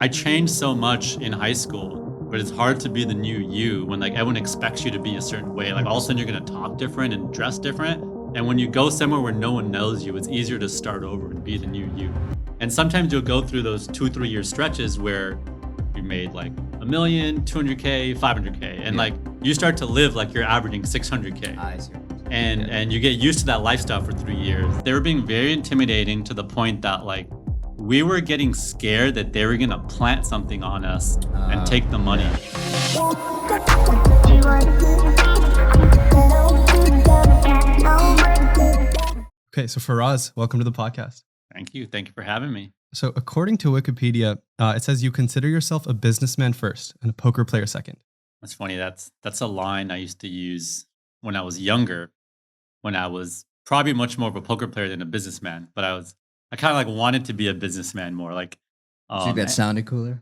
I changed so much in high school, but it's hard to be the new you when like everyone expects you to be a certain way. Like all of a 100%. sudden you're gonna talk different and dress different. And when you go somewhere where no one knows you, it's easier to start over and be the new you. And sometimes you'll go through those 2, 3 year stretches where you made like a million, 200K, 500K, and Yeah. like you start to live like you're averaging 600K. I see. And Yeah. and you get used to that lifestyle for 3 years. They were being very intimidating to the point that like we were getting scared that they were gonna plant something on us and take the money. Yeah. Okay, so Faraz, welcome to the podcast. Thank you. Thank you for having me. So, according to Wikipedia, it says you consider yourself a businessman first and a poker player second. That's funny. That's a line I used to use when I was younger, when I was probably much more of a poker player than a businessman. But I kind of like wanted to be a businessman more. Like, You think that eh, sounded cooler?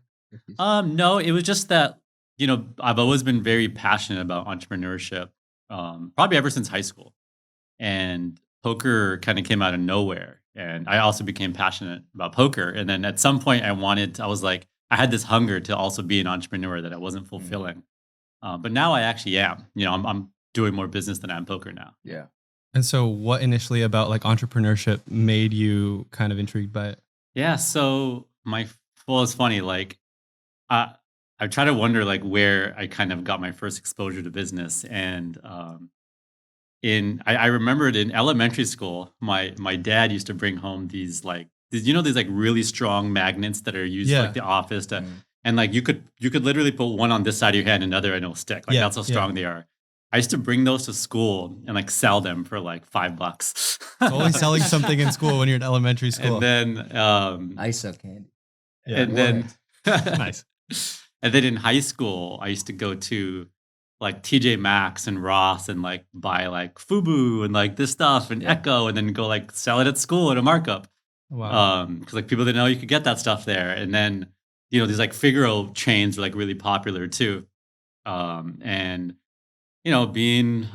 no, it was just that I've always been very passionate about entrepreneurship, probably ever since high school, and poker kind of came out of nowhere. And I also became passionate about poker. And then at some point, I was like, I had this hunger to also be an entrepreneur that I wasn't Mm. fulfilling. But now I actually am. I'm doing more business than I'm poker now. Yeah. And so, what initially about like entrepreneurship made you kind of intrigued by it? Yeah. So well, it's funny. Like, I I try to wonder like where I kind of got my first exposure to business, and I remembered in elementary school, my dad used to bring home these like really strong magnets that are used for like Yeah, the office to, Mm. and like you could literally put one on this side of your hand and another and it'll stick. Like yeah, that's how yeah. strong they are. I used to bring those to school and like sell them for like $5. Always selling something in school when you're in elementary and school. then I suck candy. Yeah. and then Nice. and then in high school, I used to go to like TJ Maxx and Ross and like buy like Fubu and like this stuff and Yeah. Echo and then go like sell it at school at a markup. Wow. Because like people didn't know you could get that stuff there. And then, these like Figaro chains were like really popular too. And being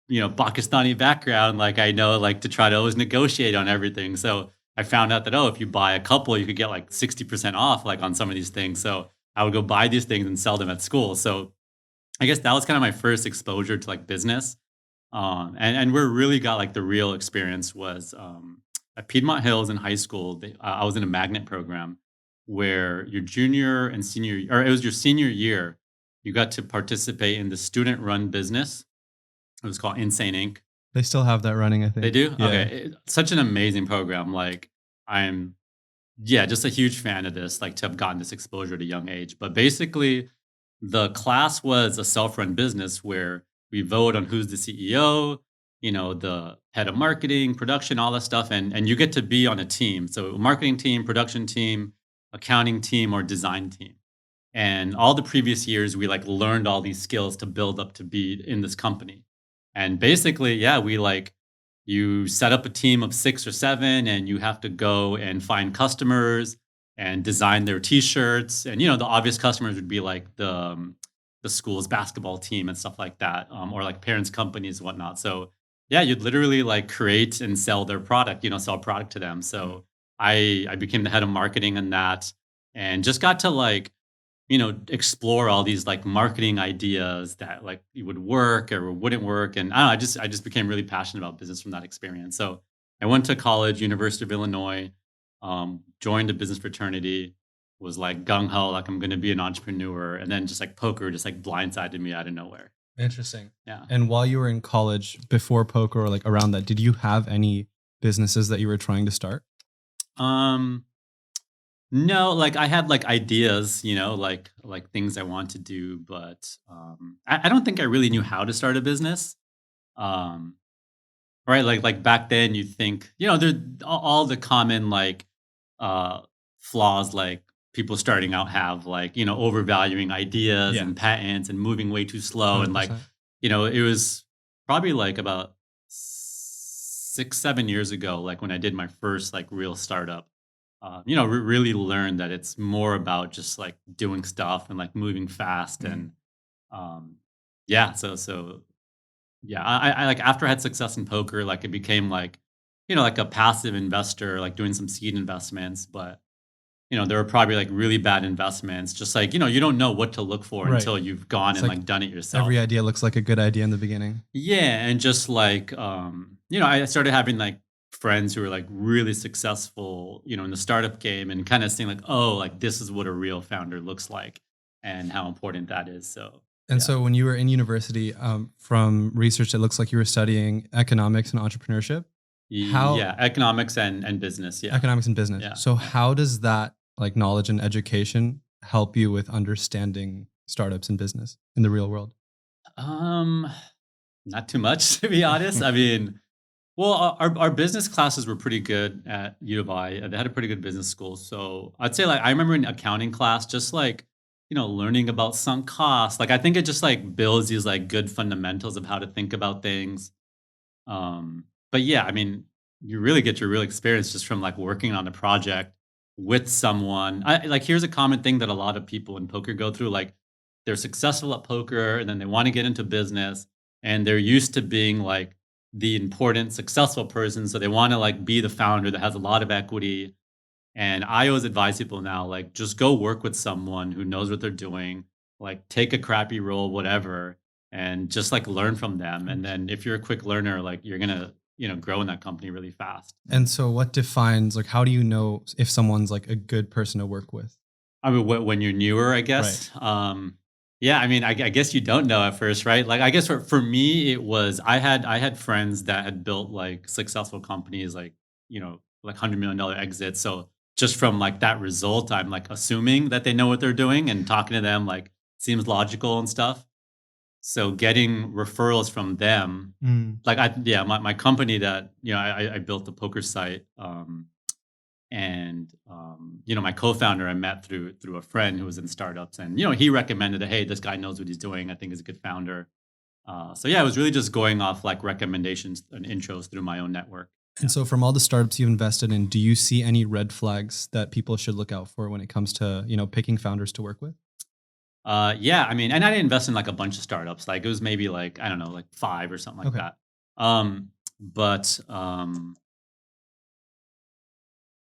Pakistani background, like I know like to try to always negotiate on everything. So I found out that if you buy a couple, you could get like 60% off like on some of these things. So I would go buy these things and sell them at school. So I guess that was kind of my first exposure to like business. And where really got like the real experience was at Piedmont Hills in high school. I was in a magnet program where your junior and senior, or it was your senior year, you got to participate in the student run business. It was called Insane Inc. They still have that running, I think. They do? Yeah. Okay. Such an amazing program. Like, I'm, yeah, just a huge fan of this, like to have gotten this exposure at a young age. But basically, the class was a self run business where we vote on who's the CEO, the head of marketing, production, all that stuff. And you get to be on a team. So, marketing team, production team, accounting team, or design team. And all the previous years, we like learned all these skills to build up to be in this company. And basically, yeah, you set up a team of 6 or 7 and you have to go and find customers and design their t-shirts. And, the obvious customers would be like the school's basketball team and stuff like that, or like parents' companies and whatnot. So yeah, you'd literally like create and sell their product, sell product to them. So I became the head of marketing in that and just got to like, explore all these like marketing ideas that like it would work or wouldn't work. And I don't know, I just became really passionate about business from that experience. So I went to college, University of Illinois, joined a business fraternity, was like gung ho, like I'm going to be an entrepreneur. And then just like poker just like blindsided me out of nowhere. Interesting. Yeah. And while you were in college, before poker or like around that, did you have any businesses that you were trying to start? Um, No, like I had like ideas, like things I want to do, but I don't think I really knew how to start a business. Um, right, like back then, you think there all the common like uh, flaws like people starting out have like overvaluing ideas Yeah. and patents and moving way too slow and like 100%. it was probably like about 6, 7 years ago, like when I did my first like real startup really learned that it's more about just like doing stuff and like moving fast Mm. and um, yeah. So yeah, I like after I had success in poker, like it became like like a passive investor, like doing some seed investments. But there were probably like really bad investments. Just like, you don't know what to look for Right. until you've gone It's and like like done it yourself. Every idea looks like a good idea in the beginning. Yeah, and just like I started having like friends who were like really successful, in the startup game and kind of seeing like, oh, like this is what a real founder looks like and how important that is. So And yeah. so when you were in university, from research, it looks like you were studying economics and entrepreneurship. How Yeah, economics and business. Yeah. economics and business. Yeah. So how does that like knowledge and education help you with understanding startups and business in the real world? Um, Not too much to be honest. I mean, well, our business classes were pretty good at U of I. They had a pretty good business school. So I'd say like I remember in accounting class, just like, learning about sunk costs. Like I think it just like builds these like good fundamentals of how to think about things. But yeah, I mean, you really get your real experience just from like working on a project with someone. I like here's a common thing that a lot of people in poker go through. Like they're successful at poker and then they want to get into business and they're used to being like the important successful person. So they want to like be the founder that has a lot of equity. And I always advise people now, like, just go work with someone who knows what they're doing, like, take a crappy role, whatever, and just like learn from them. And then if you're a quick learner, like, you're going to, grow in that company really fast. And so what defines like how do you know if someone's like a good person to work with? I mean, when you're newer, I guess. Yeah, I mean, I guess you don't know at first, right? Like, I guess for me, it was I had friends that had built like successful companies, like $100 million exits. So just from like that result, I'm like assuming that they know what they're doing and talking to them like seems logical and stuff. So getting referrals from them, like my company that I built the poker site. And my co-founder I met through a friend who was in startups, and he recommended that, hey, this guy knows what he's doing. I think he's a good founder. So yeah, it was really just going off like recommendations and intros through my own network. And so from all the startups you've invested in, do you see any red flags that people should look out for when it comes to, picking founders to work with? Yeah, I mean, and I didn't invest in like a bunch of startups. Like it was maybe like, I don't know, like 5 or something like Okay. that. But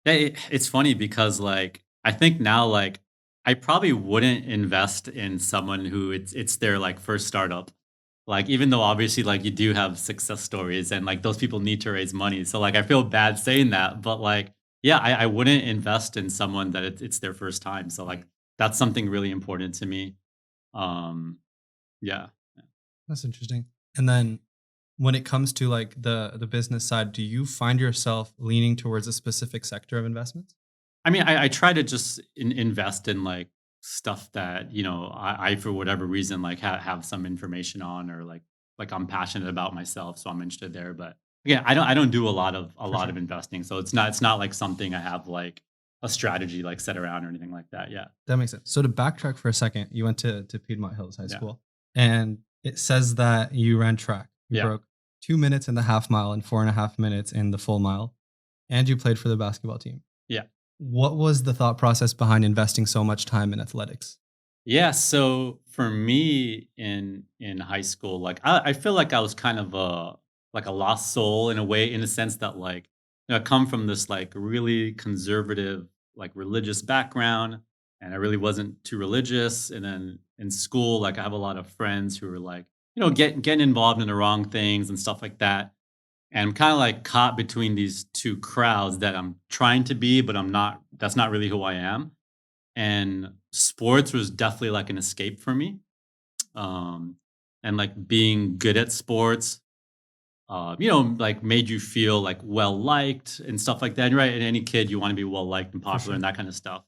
it's funny because like I think now like I probably wouldn't invest in someone who it's their like first startup. Like even though obviously like you do have success stories and like those people need to raise money. So like I feel bad saying that, but like yeah, I wouldn't invest in someone that it's their first time. So like that's something really important to me. Um yeah. That's interesting. And then when it comes to like the business side, do you find yourself leaning towards a specific sector of investments? I mean, I try to just invest in like stuff that I for whatever reason like have some information on or like I'm passionate about myself, so I'm interested there. But again, I don't do a lot of investing, so it's not like something I have like a strategy like set around or anything like that. Yeah, That makes sense. So to backtrack for a second, you went to Piedmont Hills High Yeah. School, and it says that you ran track. You Yeah. broke 2 minutes in the half mile and 4.5 minutes in the full mile, and you played for the basketball team. yeah. What was the thought process behind investing so much time in athletics? Yeah, so for me in high school, like I feel like I was kind of a lost soul in a way, in a sense that like I come from this like really conservative, like religious background, and I really wasn't too religious. And then in school, like I have a lot of friends who are like, getting involved in the wrong things and stuff like that. And I'm kind of like caught between these two crowds that I'm trying to be, but I'm not. That's not really who I am. And sports was definitely like an escape for me. Um, and like being good at sports, like made you feel like well liked and stuff like that. Right? And any kid, you want to be well liked and popular sure. and that kind of stuff.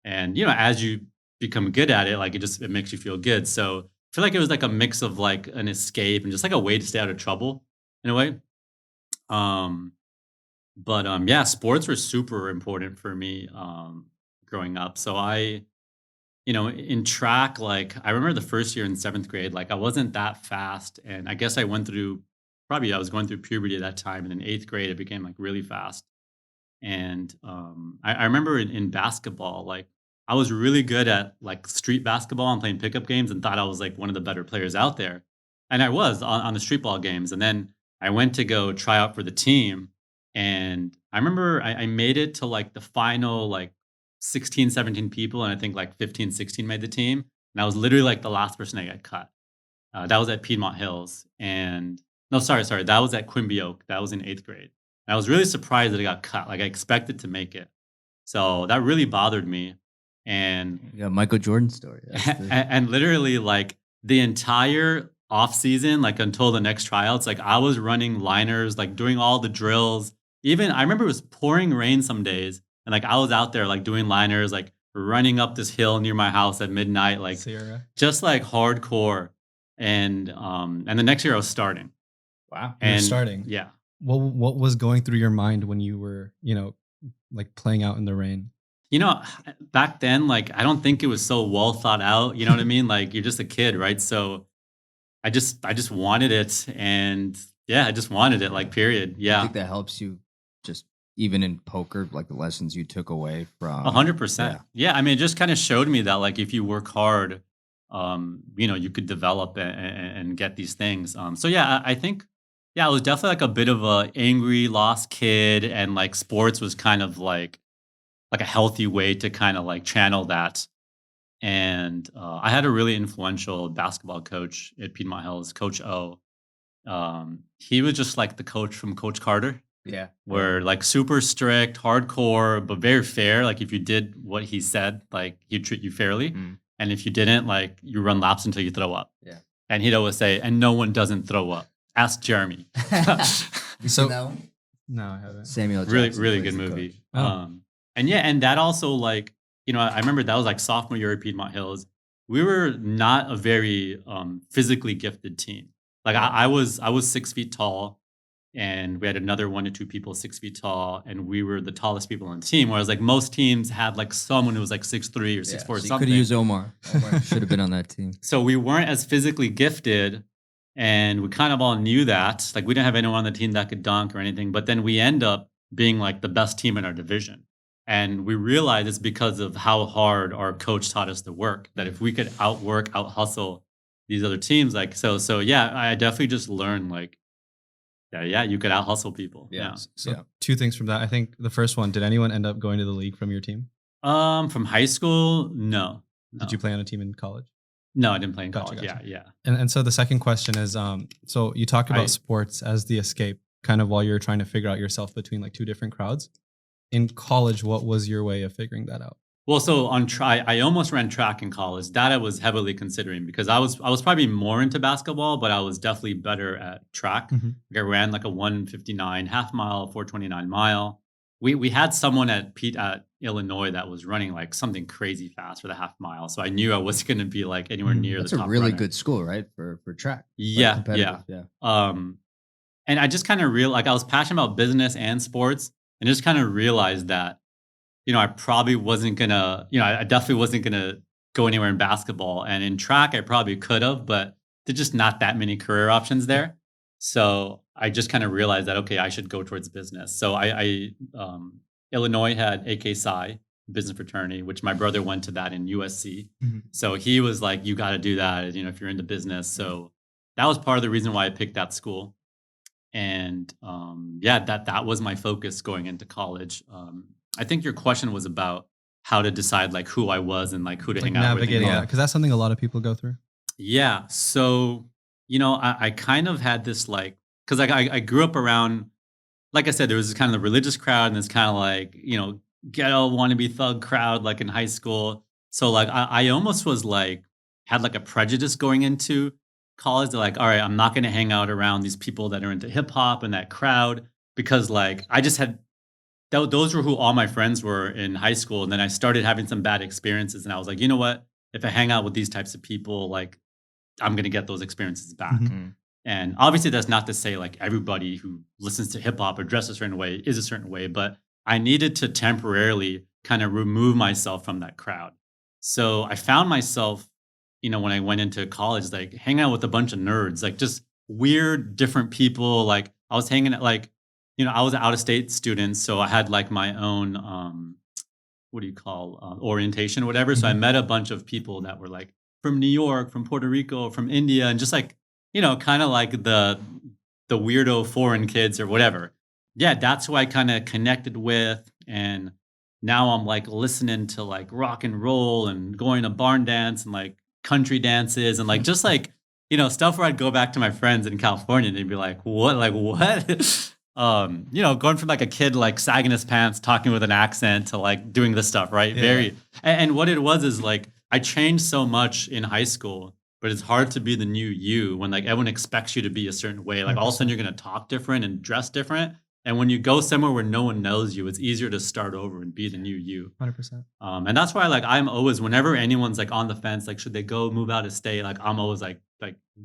And as you become good at it, like it makes you feel good. So I feel like it was like a mix of like an escape and just like a way to stay out of trouble in a way. Um, but yeah, sports were super important for me growing up. So in track, like I remember the first year in 7th grade, like I wasn't that fast. And I guess I went through probably I was going through puberty at that time. And in 8th grade, it became like really fast. And I remember in basketball, like I was really good at like street basketball and playing pickup games and thought I was like one of the better players out there. And I was on the street ball games. And then I went to go try out for the team. And I remember I made it to like the final like 16, 17 people, and I think like 15, 16 made the team. And I was literally like the last person that got cut. That was at Piedmont Hills. And no, sorry. That was at Quimby Oak. That was in 8th grade. And I was really surprised that I got cut. Like I expected to make it. So that really bothered me. And Yeah, Michael Jordan story. and literally like the entire off season, like until the next tryouts, like I was running liners, like doing all the drills. Even I remember it was pouring rain some days, and like I was out there like doing liners, like running up this hill near my house at midnight, like Sierra. just like hardcore. And the next year I was starting. Wow. You were And starting. yeah. What was going through your mind when you were, like playing out in the rain? Back then, like I don't think it was so well thought out. You know what I mean? Like you're just a kid, right? So I just wanted it, and yeah, I just wanted it. Like period. I Yeah, think that helps you just even in poker, like the lessons you took away from 100%. Yeah, I mean, it just kind of showed me that like if you work hard, you could develop and get these things. So yeah, I think I was definitely like a bit of a angry, lost kid, and like sports was kind of like a healthy way to kind of like channel that. And I had a really influential basketball coach at Piedmont Hills, Coach O. He was just like the coach from Coach Carter, Yeah. where like super strict, hardcore, but very fair. Like if you did what he said, like he'd treat you fairly. Mm. And if you didn't, like you run laps until you throw up. Yeah. And he'd always say, and no one doesn't throw up. Ask Jeremy. You So- seen that one? No, I haven't. Samuel Really, Jackson really plays good the movie. coach. Oh. And that also like, I remember that was like sophomore year at Piedmont Hills. We were not a very physically gifted team. Like I was 6 feet tall, and we had another 1 to 2 people 6 feet tall, and we were the tallest people on the team. Whereas like most teams had like someone who was like 6'3" or 6'4" So you something. could have used Omar. Omar should have been on that team. So we weren't as physically gifted, and we kind of all knew that. Like we didn't have anyone on the team that could dunk or anything. But then we end up being like the best team in our division. And we realized it's because of how hard our coach taught us to work, that if we could out hustle these other teams, like, so yeah, I definitely just learned like, yeah, you could out hustle people. Yeah. So two things from that. I think the first one, did anyone end up going to the league from your team? From high school, no. Did you play on a team in college? No, I didn't play in Gotcha, college. gotcha. Yeah. And so the second question is, so you talked about sports as the escape, kind of while you're trying to figure out yourself between like two different crowds. In college, what was your way of figuring that out? Well, so I almost ran track in college. That I was heavily considering because I was probably more into basketball, but I was definitely better at track. Mhm. Like I ran like a 1:59 half mile, 4:29 mile. We had someone at Illinois that was running like something crazy fast for the half mile, so I knew I wasn't going to be like anywhere near That's the a top really runner. good school, right? For track. Like, Yeah, competitive, yeah. And I just kind of like I was passionate about business and sports, and just kind of realized that, I probably wasn't gonna, I definitely wasn't gonna go anywhere in basketball, and in track I probably could have, but there's just not that many career options there. So I just kind of realized that okay, I should go towards business. So Illinois had AK Psi business fraternity, which my brother went to that in USC. Mhm. So he was like, you got to do that, if you're into business. So that was part of the reason why I picked that school. And that was my focus going into college. I think your question was about how to decide like who I was and like who to Like hang out with. navigating that, because that's something a lot of people go through. Yeah. So, I kind of had this like, because I grew up around, like I said, there was this kind of the religious crowd and this kind of like, ghetto wannabe thug crowd like in high school. So like I almost was like, had like a prejudice going into college. They're like, all right, I'm not going to hang out around these people that are into hip hop and that crowd because like I just had, those were who all my friends were in high school. And then I started having some bad experiences and I was like, you know what? If I hang out with these types of people, like I'm going to get those experiences back. Mhm. And obviously that's not to say like everybody who listens to hip hop or dresses a certain way is a certain way, but I needed to temporarily kind of remove myself from that crowd. So I found myself, when I went into college, like hanging out with a bunch of nerds, like just weird, different people. Like I was hanging at like, I was an out of state student. So I had like my own, what do you call, orientation or whatever. So I met a bunch of people that were like from New York, from Puerto Rico, from India, and just like, kind of like the weirdo foreign kids or whatever. Yeah, that's who I kind of connected with. And now I'm like listening to like rock and roll and going to barn dance and like country dances and like just like, stuff where I'd go back to my friends in California and they'd be like, what? Like, what? Going from like a kid like sagging his pants, talking with an accent to like doing this stuff, right? Yeah. And what it was is like I changed so much in high school, but it's hard to be the new you when like everyone expects you to be a certain way. Like all of a sudden you're gonna talk different and dress different. And when you go somewhere where no one knows you, it's easier to start over and be the new you. 100%. And that's why like I'm always whenever anyone's like on the fence, like should they go move out of state, like I'm always like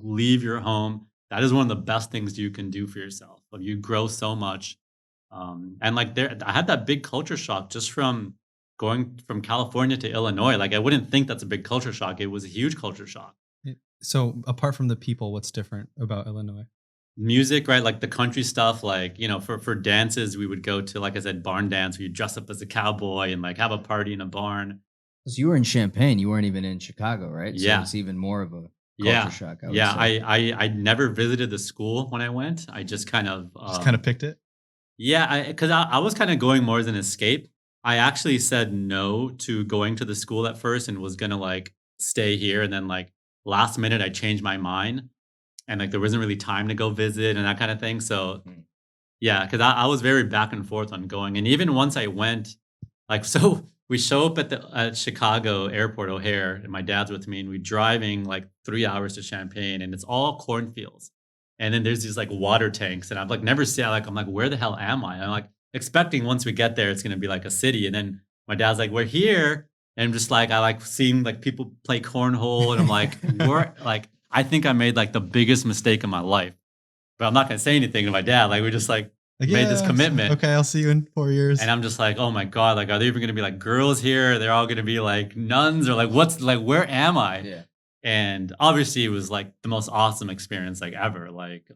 leave your home. That is one of the best things you can do for yourself. Like you grow so much. And like I had that big culture shock just from going from California to Illinois. Like I wouldn't think that's a big culture shock. It was a huge culture shock. So apart from the people, what's different about Illinois? Music, right? Like the country stuff, like, for dances, we would go to, like I said, barn dance where you dress up as a cowboy and like have a party in a barn. Because you were in Champaign, you weren't even in Chicago, right? So Yeah. it's even more of a Yeah. culture shock. I would Yeah. say. I never visited the school when I went. I just kind of, Just kind of picked it. yeah, because I was kind of going more as an escape. I actually said no to going to the school at first and was gonna like stay here. And then like last minute, I changed my mind and like there wasn't really time to go visit and that kind of thing. So Mm. yeah, because I was very back and forth on going. And even once I went, like, so we show up at Chicago Airport O'Hare, and my dad's with me, and we're driving like 3 hours to Champaign, and it's all cornfields. And then there's these like water tanks, and I've like never seen like I'm like, where the hell am I? I'm like expecting once we get there, it's gonna be like a city. And then my dad's like, we're here. And I'm just like, I like seeing like people play cornhole, and I'm like, we're like, I think I made like the biggest mistake in my life. But I'm not gonna say anything to my dad. Like we just like made this commitment. Okay, I'll see you in 4 years. And I'm just like, oh my God, like, are there even going to be like girls here? They're all going to be like nuns or like, what's like, where am I? Yeah. And obviously it was like the most awesome experience like ever. Like,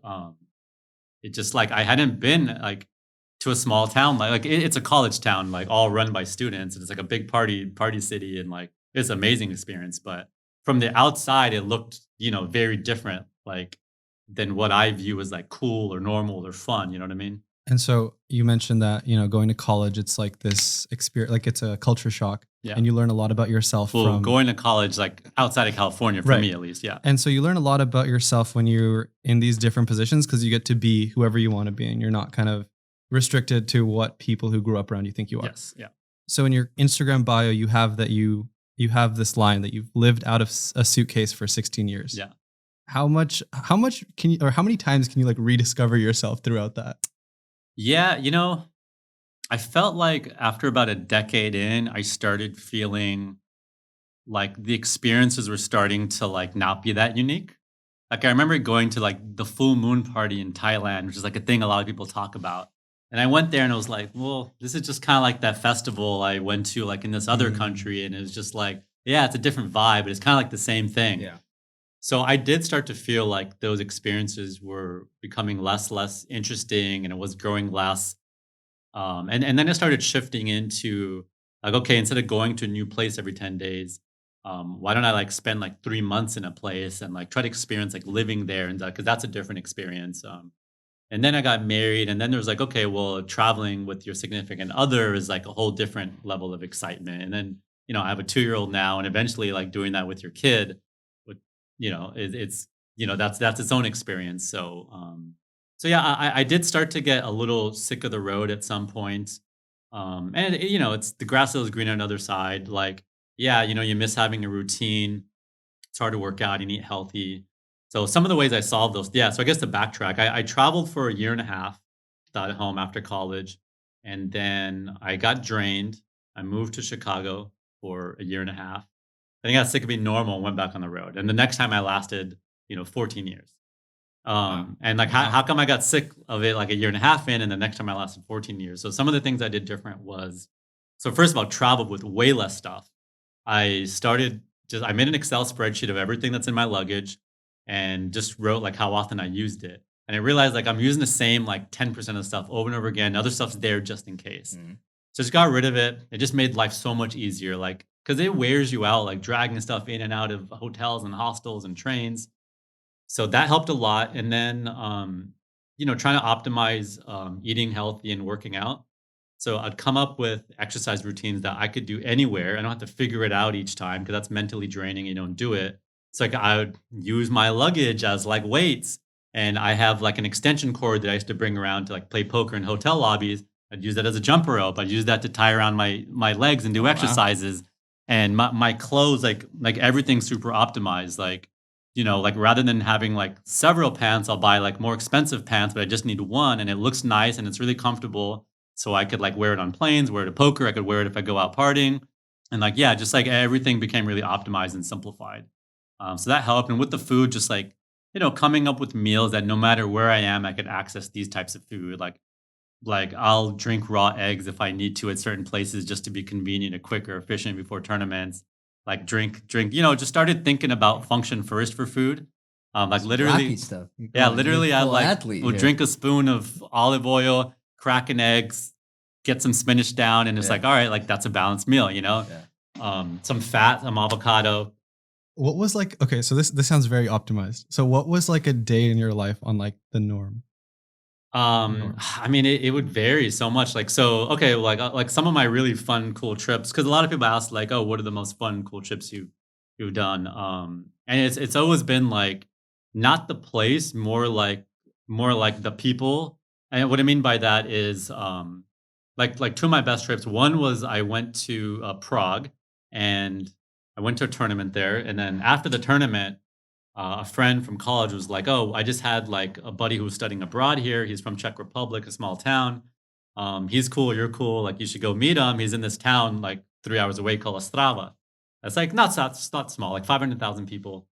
it just like, I hadn't been like to a small town. Like it's a college town, like all run by students. And it's like a big party city. And like, it's an amazing experience. But from the outside, it looked, very different, like than what I view as like cool or normal or fun. You know what I mean? And so you mentioned that, going to college, it's like this experience, like it's a culture shock. Yeah. And you learn a lot about yourself Well, from going to college, like outside of California, for Right. me at least, yeah. And so you learn a lot about yourself when you're in these different positions because you get to be whoever you want to be and you're not kind of restricted to what people who grew up around you think you are. Yes, yeah. So in your Instagram bio, you have that you have this line that you've lived out of a suitcase for 16 years. Yeah. How much can you, or how many times can you like rediscover yourself throughout that? Yeah, I felt like after about a decade in, I started feeling like the experiences were starting to like not be that unique. Like I remember going to like the full moon party in Thailand, which is like a thing a lot of people talk about. And I went there and I was like, well, this is just kind of like that festival I went to like in this other country. And it was just like, yeah, it's a different vibe, but it's kind of like the same thing. Yeah. So I did start to feel like those experiences were becoming less interesting and it was growing less. And then it started shifting into like, okay, instead of going to a new place every 10 days, why don't I like spend like 3 months in a place and like try to experience like living there and because that's a different experience. And then I got married and then there was like, okay, well, traveling with your significant other is like a whole different level of excitement. And then, I have a 2-year-old now and eventually like doing that with your kid, it's that's its own experience. So yeah, I did start to get a little sick of the road at some point. And it's the grass is green on the other side. Like, yeah, you miss having a routine. It's hard to work out and eat healthy. So some of the ways I solved those, yeah. So I guess to backtrack, I traveled for a year and a half, got home after college, and then I got drained. I moved to Chicago for a year and a half. Then I got sick of being normal and went back on the road. And the next time I lasted, 14 years. And like, how come I got sick of it like a year and a half in, and the next time I lasted 14 years? So some of the things I did different was, so first of all, traveled with way less stuff. I made an Excel spreadsheet of everything that's in my luggage and just wrote like how often I used it. And I realized like I'm using the same like 10% of stuff over and over again. Other stuff's there just in case. Mhm. So just got rid of it. It just made life so much easier. Like, because it wears you out, like dragging stuff in and out of hotels and hostels and trains. So that helped a lot. And then, trying to optimize eating healthy and working out. So I'd come up with exercise routines that I could do anywhere. I don't have to figure it out each time because that's mentally draining. You don't do it. It's like I would use my luggage as like weights. And I have like an extension cord that I used to bring around to like play poker in hotel lobbies. I'd use that as a jump rope. I'd use that to tie around my legs and do Oh, wow. exercises. And my clothes, like everything's super optimized. Like, like rather than having like several pants, I'll buy like more expensive pants, but I just need one and it looks nice and it's really comfortable. So I could like wear it on planes, wear it to poker. I could wear it if I go out partying. And like, yeah, just like everything became really optimized and simplified. So that helped. And with the food, just like, coming up with meals that no matter where I am, I could access these types of food. Like I'll drink raw eggs if I need to at certain places just to be convenient and quicker, efficient before tournaments. Like drink, just started thinking about function first for food. Like Rocky literally, stuff. yeah, You're a literally I full like athlete would here. drink a spoon of olive oil, crack an eggs, get some spinach down, and it's Yeah. like, all right, like that's a balanced meal. Yeah. Some fat, some avocado. What was like, okay, so this sounds very optimized. So what was like a day in your life on like the norm? Norm. I mean, it would vary so much. Like, so, okay, like some of my really fun, cool trips, because a lot of people ask, like, oh, what are the most fun, cool trips you've done? And it's always been like not the place, more like the people. And what I mean by that is, like two of my best trips. One was I went to Prague, and I went to a tournament there, and then after the tournament, a friend from college was like, "Oh, I just had like a buddy who was studying abroad here. He's from Czech Republic, a small town. He's cool. You're cool. Like, you should go meet him. He's in this town like 3 hours away called Ostrava. That's like not small, like 500,000 people.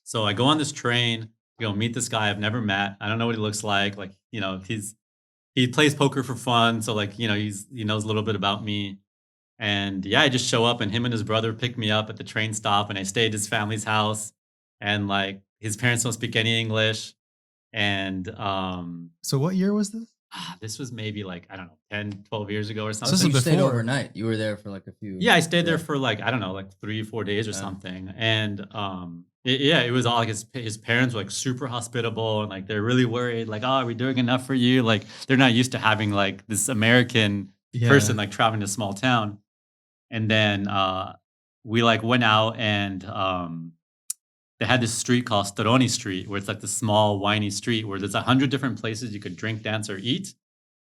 So I go on this train, go meet this guy I've never met. I don't know what he looks like. Like, he plays poker for fun, so like, he knows a little bit about me. And yeah, I just show up and him and his brother pick me up at the train stop and I stay at his family's house and like his parents don't speak any English. And So what year was this? this was maybe like, I don't know, 10, 12 years ago or So So this something. you is stayed before. overnight. You were there for like a few. Yeah, I stayed there Yeah. for like, I don't know, like 3, 4 days or Yeah. something. And yeah, it was all like his parents were like super hospitable and like they're really worried, like, oh, are we doing enough for you? Like they're not used to having like this American Yeah. person like traveling to a small town. And then we like went out and they had this street called Storoni Street, where it's like the small, whiny street where there's 100 different places you could drink, dance, or eat.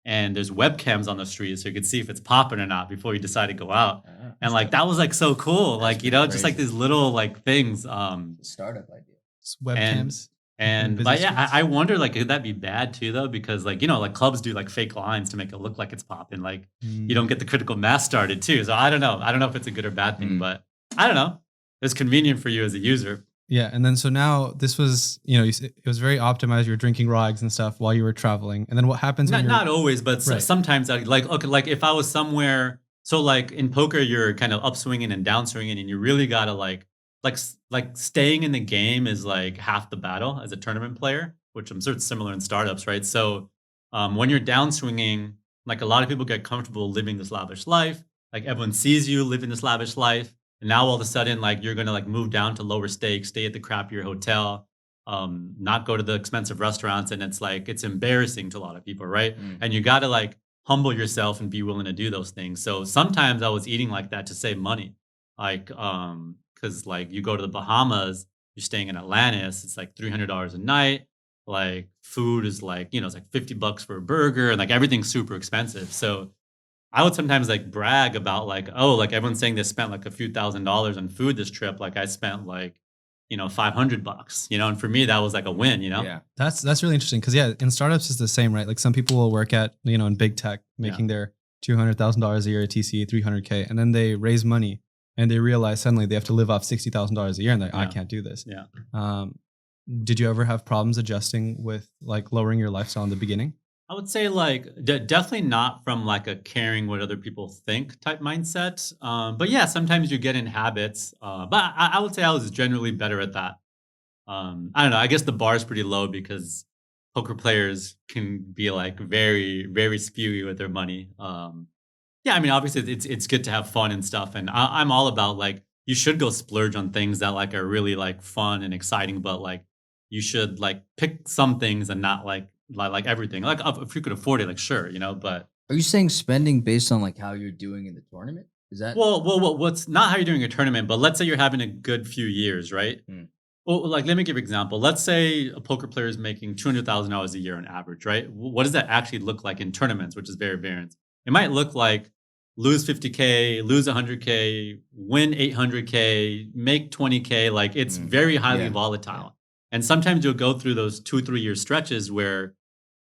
And there's webcams on the street so you could see if it's popping or not before you decide to go out. Ah, And like that was like so cool. That's Like, pretty just like crazy. these little like things. the startup idea. It's webcams. And busy but yeah, streets. I wonder like could that be bad too though? Because like, like clubs do like fake lines to make it look like it's popping. Like you don't get the critical mass started too. So I don't know. I don't know if it's a good or bad thing, Mm. but I don't know. It's convenient for you as a user. Yeah, and then so now this was, it was very optimized. You were drinking raw eggs and stuff while you were traveling. And then what happens when Not you're not always, but Right. sometimes I like okay, like if I was somewhere. So like in poker, you're kind of upswinging and downswinging, and you really gotta like staying in the game is like half the battle as a tournament player, which I'm sure it's similar in startups, right? So when you're downswinging, like a lot of people get comfortable living this lavish life. Like everyone sees you living this lavish life, and now all of a sudden, like you're gonna like move down to lower stakes, stay at the crappier hotel, not go to the expensive restaurants, and it's like it's embarrassing to a lot of people, right? Mm. And you gotta like humble yourself and be willing to do those things. So sometimes I was eating like that to save money. Like, because like you go to the Bahamas, you're staying in Atlantis, it's like $300 a night. Like food is like, it's like $50 for a burger and like everything's super expensive. So I would sometimes like brag about like, oh, like everyone's saying they spent like a few $1,000s on food this trip. Like I spent like, $500, and for me that was like a win. Yeah. That's really interesting because in startups it's the same, right? Like some people will work at in big tech making their $200,000 a year at TC, 300K, and then they raise money and they realize suddenly they have to live off $60,000 a year, and they're like, I Yeah. can't do this. Yeah. Did you ever have problems adjusting with like lowering your lifestyle in the beginning? I would say like definitely not from like a caring what other people think type mindset. But yeah, sometimes you get in habits. But I would say I was generally better at that. I don't know. I guess the bar is pretty low because poker players can be like very, very spewy with their money. Yeah, I mean, obviously it's good to have fun and stuff, and I'm all about like you should go splurge on things that like are really like fun and exciting, but like you should like pick some things and not like everything. Like if you could afford it, like sure, but Are you saying spending based on like how you're doing in the tournament? Is that What's not how you're doing a tournament, but let's say you're having a good few years, right? Hmm. Well, like, let me give you an example. Let's say a poker player is making $200,000 a year on average, right? What does that actually look like in tournaments, which is very variant? It might look like lose 50K, lose 100K, win 800K, make 20K. Like, it's very highly Yeah. volatile. And sometimes you'll go through those 2, 3 year stretches where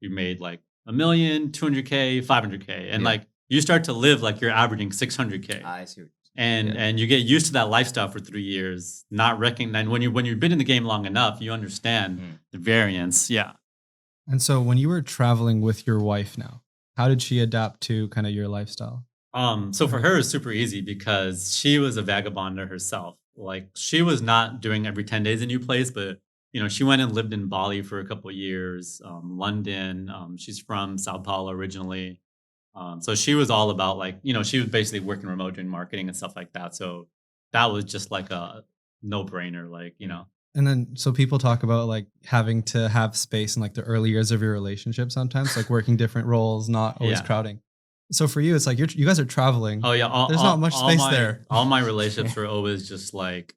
you made like a million, 200K, 500K. And Yeah. like, you start to live like you're averaging 600K. I see. What And you get used to that lifestyle for 3 years, not recognize when you've been in the game long enough, you understand the variance. Yeah. And so when you were traveling with your wife now, how did she adapt to kind of your lifestyle? So for her, it's super easy because she was a vagabonder herself. Like she was not doing every 10 days a new place, but she went and lived in Bali for a couple of years, London. She's from Sao Paulo originally. So she was all about like, she was basically working remote doing marketing and stuff like that. So that was just like a no brainer, like. And then, so people talk about like having to have space in like the early years of your relationship sometimes, like working different roles, not always Yeah. crowding. So for you, it's like you guys are traveling. Oh yeah, There's not much space there. All my relationships were always just like,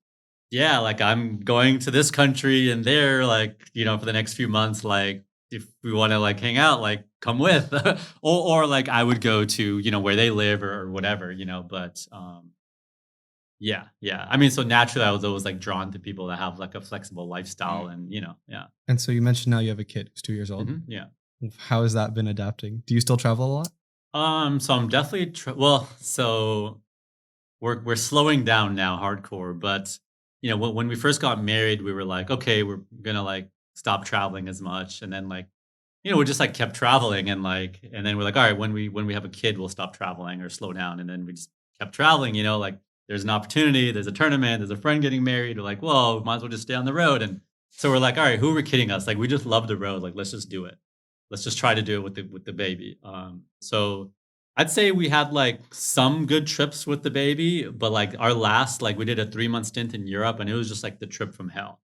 yeah, like I'm going to this country and there, like for the next few months, like if we want to like hang out, like come with, or like I would go to where they live or whatever, But yeah. I mean, so naturally, I was always like drawn to people that have like a flexible lifestyle, and yeah. And so you mentioned now you have a kid who's 2 years old. Yeah. How has that been adapting? Do you still travel a lot? So I'm definitely so we're slowing down now, hardcore. But when we first got married, we were like, okay, we're gonna like stop traveling as much, and then like we just like kept traveling, and then we're like, all right, when we have a kid, we'll stop traveling or slow down, and then we just kept traveling. Like there's an opportunity, there's a tournament, there's a friend getting married. We're like, well, might as well just stay on the road, and so we're like, all right, who are we kidding us? Like we just love the road, like let's just do it. Let's just try to do it with the baby. So I'd say we had like some good trips with the baby, but like our last, like we did a 3 month stint in Europe, and it was just like the trip from hell.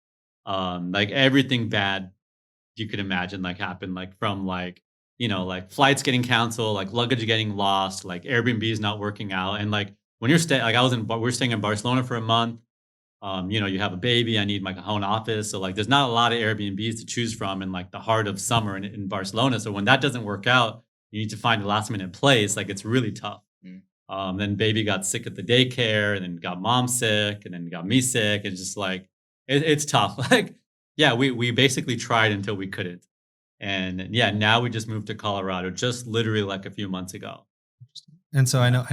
Like everything bad you could imagine like happened, like from like like flights getting canceled, like luggage getting lost, like Airbnb's not working out, and like when you're staying, like we're staying in Barcelona for a month. You have a baby. I need like a home office. So like there's not a lot of Airbnbs to choose from in like the heart of summer in Barcelona. So when that doesn't work out, you need to find a last minute place. Like it's really tough. Then baby got sick at the daycare, and then got mom sick, and then got me sick. It's just like it's tough. Like yeah, we basically tried until we couldn't. And yeah, now we just moved to Colorado just literally like a few months ago. And so I know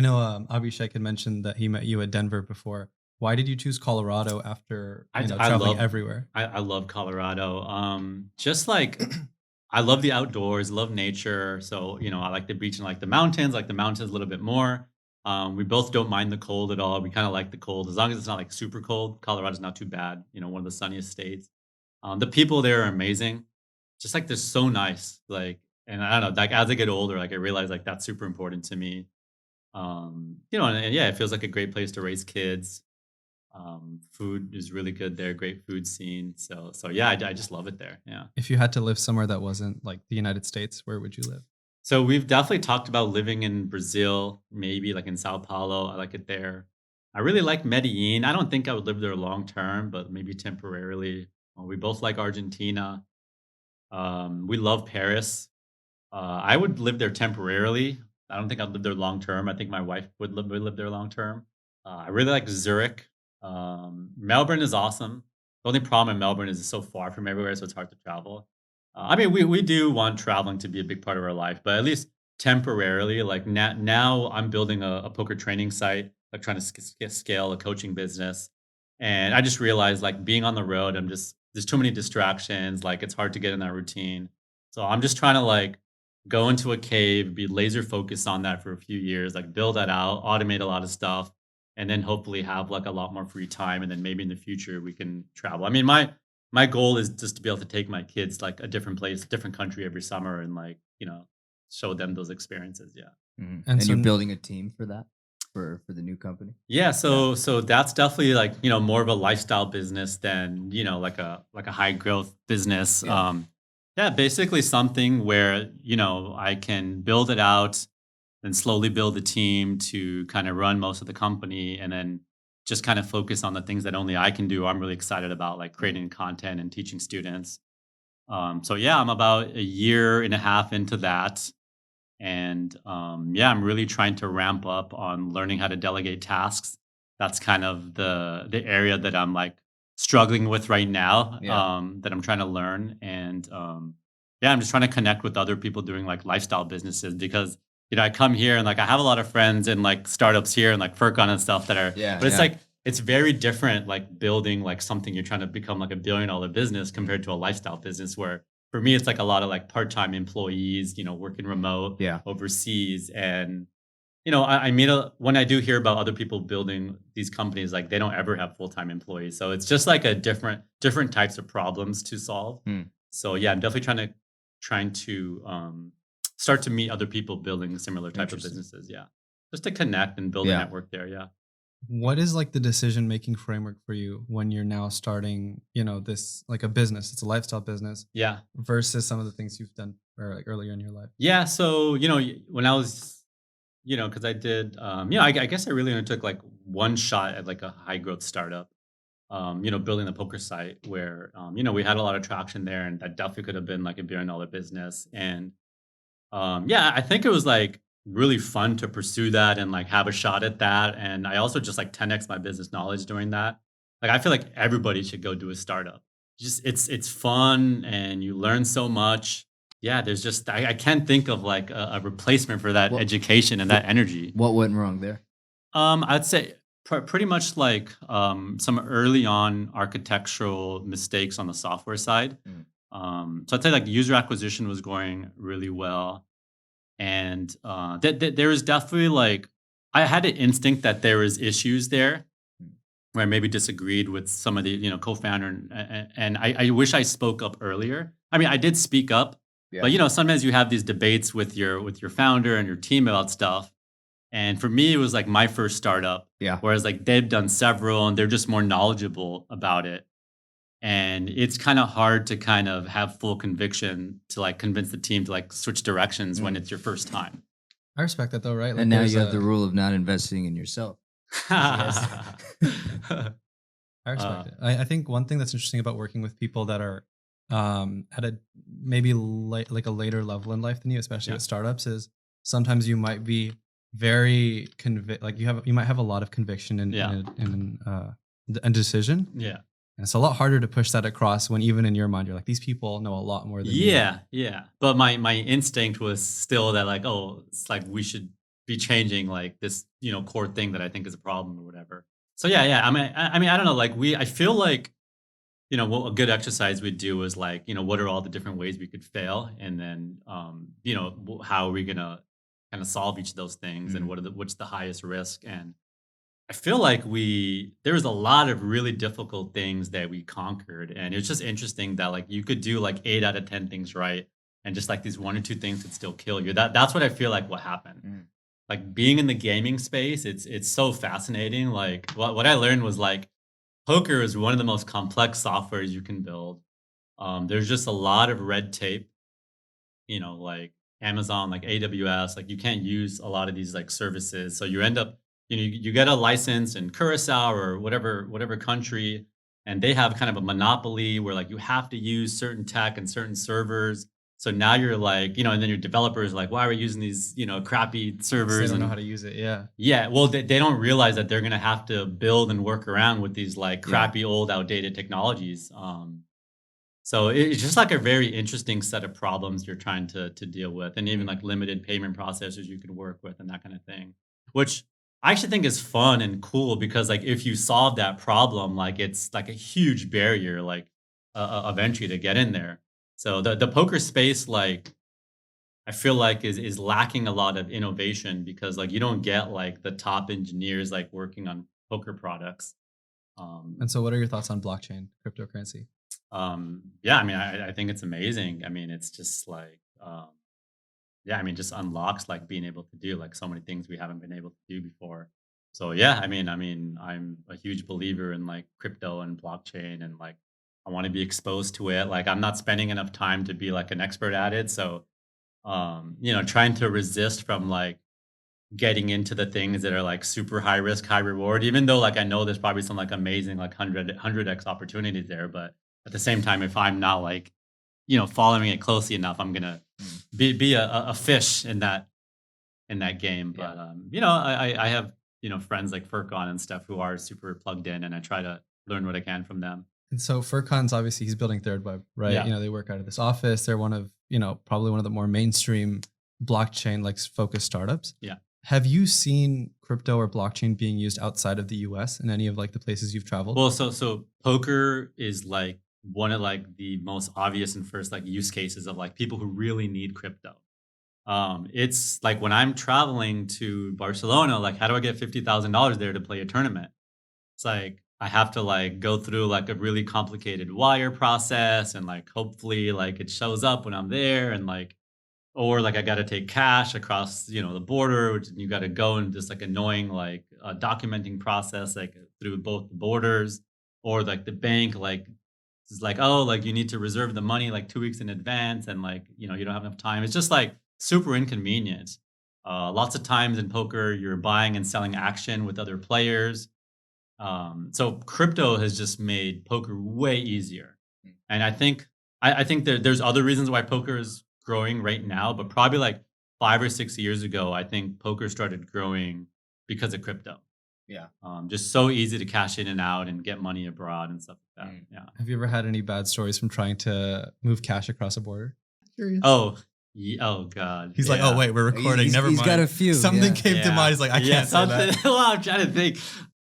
Abhishek had mentioned that he met you at Denver before. Why did you choose Colorado after I traveling love everywhere? I love Colorado. Just like I love the outdoors, love nature. So, I like the beach and like the mountains, a little bit more. We both don't mind the cold at all. We kind of like the cold as long as it's not like super cold. Colorado's not too bad, one of the sunniest states. The people there are amazing. Just like they're so nice. Like, and I don't know, like as I get older, like I realize like that's super important to me. And yeah, it feels like a great place to raise kids. Food is really good there, great food scene. So yeah, I just love it there. Yeah. If you had to live somewhere that wasn't like the United States, where would you live? So we've definitely talked about living in Brazil, maybe like in Sao Paulo. I like it there. I really like Medellin. I don't think I would live there long term, but maybe temporarily. We both like Argentina. We love Paris. I would live there temporarily. I don't think I'd live there long term. I think my wife would live there long term. I really like Zurich. Melbourne is awesome. The only problem in Melbourne is it's so far from everywhere, so it's hard to travel. I mean, we do want traveling to be a big part of our life, but at least temporarily. Like now I'm building a poker training site, like trying to scale a coaching business, and I just realized like being on the road, there's too many distractions. Like it's hard to get in that routine. So I'm just trying to like go into a cave, be laser focused on that for a few years, like build that out, automate a lot of stuff, and then hopefully have like a lot more free time. And then maybe in the future we can travel. I mean, my goal is just to be able to take my kids like a different place, different country every summer, and like, show them those experiences. Yeah. And you're building a team for that, for the new company. Yeah, so that's definitely like, more of a lifestyle business than, like a high growth business. Yeah. Yeah, basically something where, I can build it out, then slowly build a team to kind of run most of the company, and then just kind of focus on the things that only I can do. I'm really excited about, like creating content and teaching students. So yeah, I'm about a year and a half into that. And yeah, I'm really trying to ramp up on learning how to delegate tasks. That's kind of the area that I'm like struggling with right now. Yeah. That I'm trying to learn. And yeah, I'm just trying to connect with other people doing like lifestyle businesses, because I come here and like I have a lot of friends in like startups here and like Furcon and stuff that are, Yeah. but it's Yeah. like it's very different, like building like something you're trying to become like $1 billion business compared to a lifestyle business where for me, it's like a lot of like part-time employees, working remote Yeah. overseas. And, I mean, when I do hear about other people building these companies, like they don't ever have full-time employees. So it's just like a different types of problems to solve. Hmm. So yeah, I'm definitely trying to start to meet other people building similar type of Interesting. businesses. Yeah. Just to connect and build a Yeah. network there. Yeah. What is like the decision making framework for you when you're now starting, this like a business? It's a lifestyle business Yeah. versus some of the things you've done or like earlier in your life. Yeah. So, when I was, because I did, I guess I really only took like one shot at like a high growth startup, building a poker site where, we had a lot of traction there, and that definitely could have been like $1 billion business. And yeah, I think it was like really fun to pursue that and like have a shot at that. And I also just like 10x my business knowledge doing that. Like I feel like everybody should go do a startup. Just it's fun and you learn so much. Yeah, there's just I can't think of like a replacement for that Well, education and that energy. what went wrong there? I'd say pretty much like some early on architectural mistakes on the software side. Mm. So I'd say like user acquisition was going really well, and there was definitely like I had an instinct that there was issues there Mm. where I maybe disagreed with some of the co-founder, and I wish I spoke up earlier. I mean, I did speak up, Yeah. but sometimes you have these debates with your founder and your team about stuff. And for me, it was like my first startup, Yeah. whereas like they've done several and they're just more knowledgeable about it. And it's kind of hard to kind of have full conviction to like convince the team to like switch directions when Mm. it's your first time. I respect that though, right? And now there's you have the rule of not investing in yourself. I Uh, respect it. I think one thing that's interesting about working with people that are at a maybe like a later level in life than you, especially Yeah. with startups, is sometimes you might be very like you might have a lot of conviction Yeah. in a decision, Yeah. and it's a lot harder to push that across when even in your mind you're like, these people know a lot more than me. Yeah. Yeah. But my instinct was still that like, oh, it's like we should be changing like this, core thing that I think is a problem or whatever. So yeah, yeah. I mean, I don't know. Like I feel like, what a good exercise we'd do is like, what are all the different ways we could fail? And then, how are we going to kind of solve each of those things, and Mm. what's the highest risk? And I feel like there was a lot of really difficult things that we conquered. And it's just interesting that like you could do like 8 out of 10 things right. And just like these one or two things could still kill you. That's what I feel like what happened. Mm. Like being in the gaming space, it's so fascinating. Like what I learned was like poker is one of the most complex softwares you can build. There's just a lot of red tape, like Amazon, like AWS, like you can't use a lot of these like services. So you end up, you get a license in Curacao or whatever country, and they have kind of a monopoly where like you have to use certain tech and certain servers. So now you're like, and then your developers are like, why are we using these, crappy 'Cause servers? they don't know And how to use it. Yeah. yeah, well, they don't realize that they're gonna have to build and work around with these like Yeah. crappy old outdated technologies. So it's just like a very interesting set of problems you're trying to deal with, and even like limited payment processors you could work with and that kind of thing, which I actually think is fun and cool because like if you solve that problem, like it's like a huge barrier like of entry to get in there. So the poker space, like I feel like is lacking a lot of innovation because like you don't get like the top engineers like working on poker products. Um, And so, what are your thoughts on blockchain cryptocurrency? yeah, I mean, I think it's amazing. I mean, it's just like, yeah, I mean, just unlocks like being able to do like so many things we haven't been able to do before. So yeah, I mean, I'm a huge believer in like crypto and blockchain, and like I want to be exposed to it. Like I'm not spending enough time to be like an expert at it. So, trying to resist from like getting into the things that are like super high risk, high reward, even though like I know there's probably some like amazing like 100x opportunities there. But at the same time, if I'm not like, following it closely enough, I'm gonna be a fish in that game. Yeah. But I have friends like Furcon and stuff who are super plugged in, and I try to learn what I can from them. And so Furcon's obviously he's building Third Web, right? Yeah. They work out of this office. They're one of, probably one of the more mainstream blockchain like focused startups. Yeah. Have you seen crypto or blockchain being used outside of the US in any of like the places you've traveled? Well, so poker is like one of like the most obvious and first like use cases of like people who really need crypto. It's like when I'm traveling to Barcelona, like how do I get $50,000 there to play a tournament? It's like I have to like go through like a really complicated wire process and like hopefully like it shows up when I'm there and like or like I got to take cash across the border, which you got to go and just like annoying like documenting process like through both borders or like the bank like it's like oh like you need to reserve the money like 2 weeks in advance and like you don't have enough time. It's just like super inconvenient. Lots of times in poker you're buying and selling action with other players. So crypto has just made poker way easier. And I think there's other reasons why poker is growing right now, but probably like 5 or 6 years ago, I think poker started growing because of crypto. Yeah. Just so easy to cash in and out and get money abroad and stuff like that. Yeah. Have you ever had any bad stories from trying to move cash across a border? Curious. Oh, oh God. He's like, oh wait, we're recording. Never mind. He's got a few. Something came to mind. He's like, I can't say that. Well, I'm trying to think.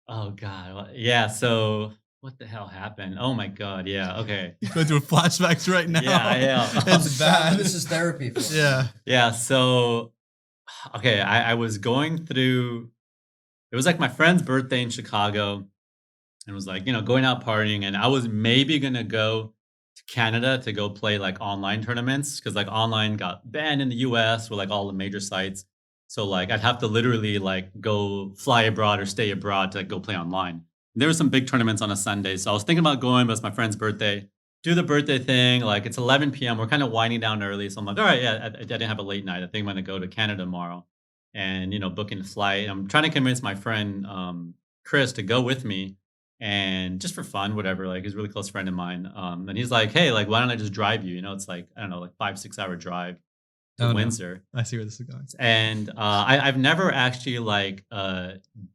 Oh God. Yeah. So what the hell happened? Oh my God. Yeah. Okay. He's going through flashbacks right now. Yeah. It's bad. This is therapy. For him. Yeah. Yeah. So, okay. I was going through, it was like my friend's birthday in Chicago and was like, going out partying. And I was maybe going to go to Canada to go play like online tournaments because like online got banned in the US with like all the major sites. So like I'd have to literally like go fly abroad or stay abroad to like, go play online. There were some big tournaments on a Sunday. So I was thinking about going, but it's my friend's birthday. Do the birthday thing. Like it's 11 p.m. We're kind of winding down early. So I'm like, all right, yeah, I didn't have a late night. I think I'm going to go to Canada tomorrow and, booking a flight. I'm trying to convince my friend, Chris, to go with me and just for fun, whatever. Like he's a really close friend of mine. And he's like, hey, like, why don't I just drive you? It's like, I don't know, like 5-6 hour drive to Windsor. No. I see where this is going. And I've never actually like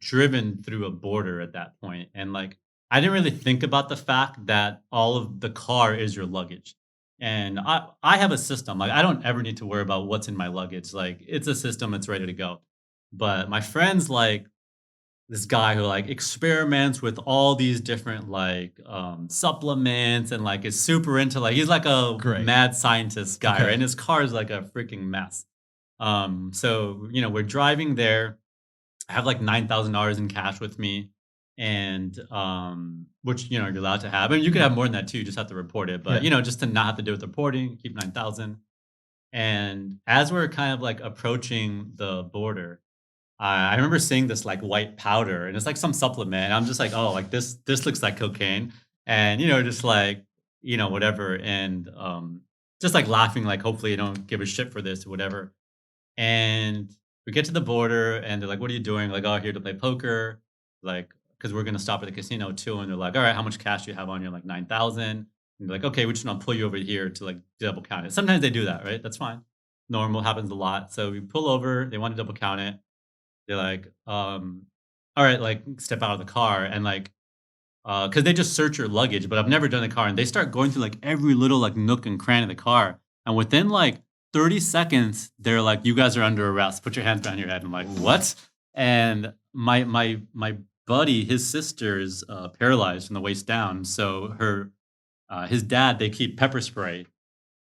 driven through a border at that point. And like I didn't really think about the fact that all of the car is your luggage. And I have a system. Like I don't ever need to worry about what's in my luggage. Like it's a system, it's ready to go. But my friend's like this guy who like experiments with all these different like supplements and like is super into like he's like a mad scientist guy, right? And his car is like a freaking mess. So we're driving there. I have like $9,000 in cash with me, and which you're allowed to have, and you could have more than that too. You just have to report it, but just to not have to do with reporting, keep 9,000. And as we're kind of like approaching the border. I remember seeing this like white powder and it's like some supplement. And I'm just like, oh, like this looks like cocaine. And, just like, whatever. And just like laughing, like, hopefully you don't give a shit for this or whatever. And we get to the border and they're like, what are you doing? Like, oh, here to play poker. Like, because we're going to stop at the casino too. And they're like, all right, how much cash do you have on you? Like 9,000. And they're like, okay, we're just going to pull you over here to like double count it. Sometimes they do that, right? That's fine. Normal, happens a lot. So we pull over. They want to double count it. They're like, all right, like step out of the car and like, cause they just search your luggage, but I've never done the car and they start going through like every little like nook and cranny of the car. And within like 30 seconds, they're like, you guys are under arrest. Put your hands behind your head. I'm like, what? And my buddy, his sister's paralyzed from the waist down. So his dad, they keep pepper spray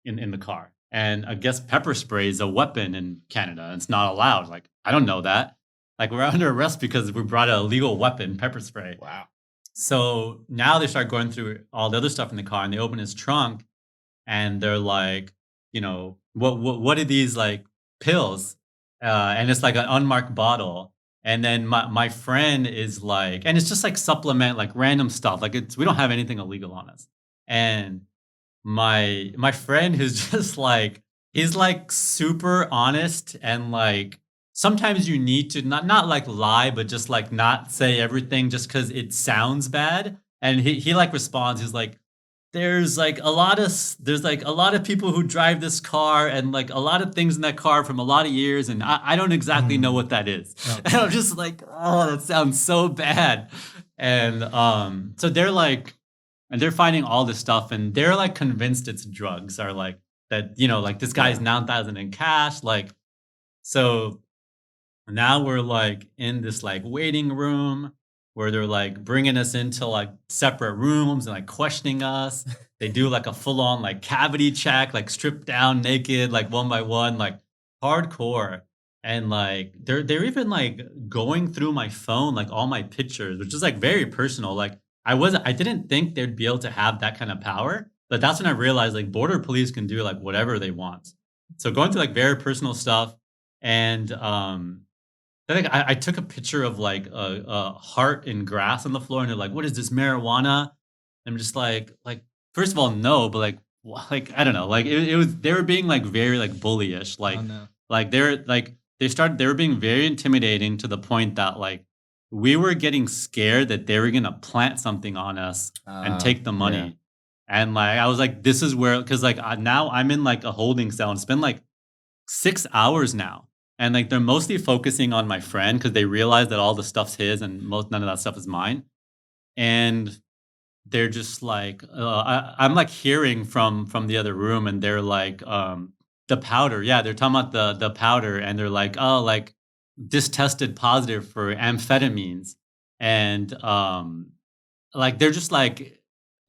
in the car. And I guess pepper spray is a weapon in Canada. It's not allowed. Like, I don't know that. Like we're under arrest because we brought a legal weapon, pepper spray. Wow. So now they start going through all the other stuff in the car and they open his trunk and they're like, what are these like pills? And it's like an unmarked bottle. And then my friend is like, and it's just like supplement, like random stuff. Like we don't have anything illegal on us. And my friend who's just like, he's like super honest and like sometimes you need to not like lie, but just like not say everything just because it sounds bad. And he like responds, he's like, there's like a lot of people who drive this car and like a lot of things in that car from a lot of years, and I don't exactly know what that is. Oh. And I'm just like, oh, that sounds so bad. And so they're like, and they're finding all this stuff, and they're like convinced it's drugs, or like that, you know, like this guy's 9,000 in cash, like. So now we're like in this like waiting room where they're like bringing us into like separate rooms and like questioning us. They do like a full on like cavity check, like stripped down naked, like one by one, like hardcore. And like they're even like going through my phone, like all my pictures, which is like very personal. Like I didn't think they'd be able to have that kind of power, but that's when I realized like border police can do like whatever they want. So going through like very personal stuff. And then like, I took a picture of like a heart in grass on the floor, and they're like, "What is this, marijuana?" I'm just like first of all, no, but like I don't know, like it was they were being like very like bullyish, like Oh, no. like they were being very intimidating to the point that like we were getting scared that they were gonna plant something on us and take the money. Yeah. And like I was like, this is where, because like now I'm in like a holding cell, and it's been like 6 hours now. And like they're mostly focusing on my friend because they realize that all the stuff's his and none of that stuff is mine. And they're just like, I'm like hearing from the other room, and they're like, the powder. Yeah, they're talking about the powder, and they're like, oh, like this tested positive for amphetamines. And like they're just like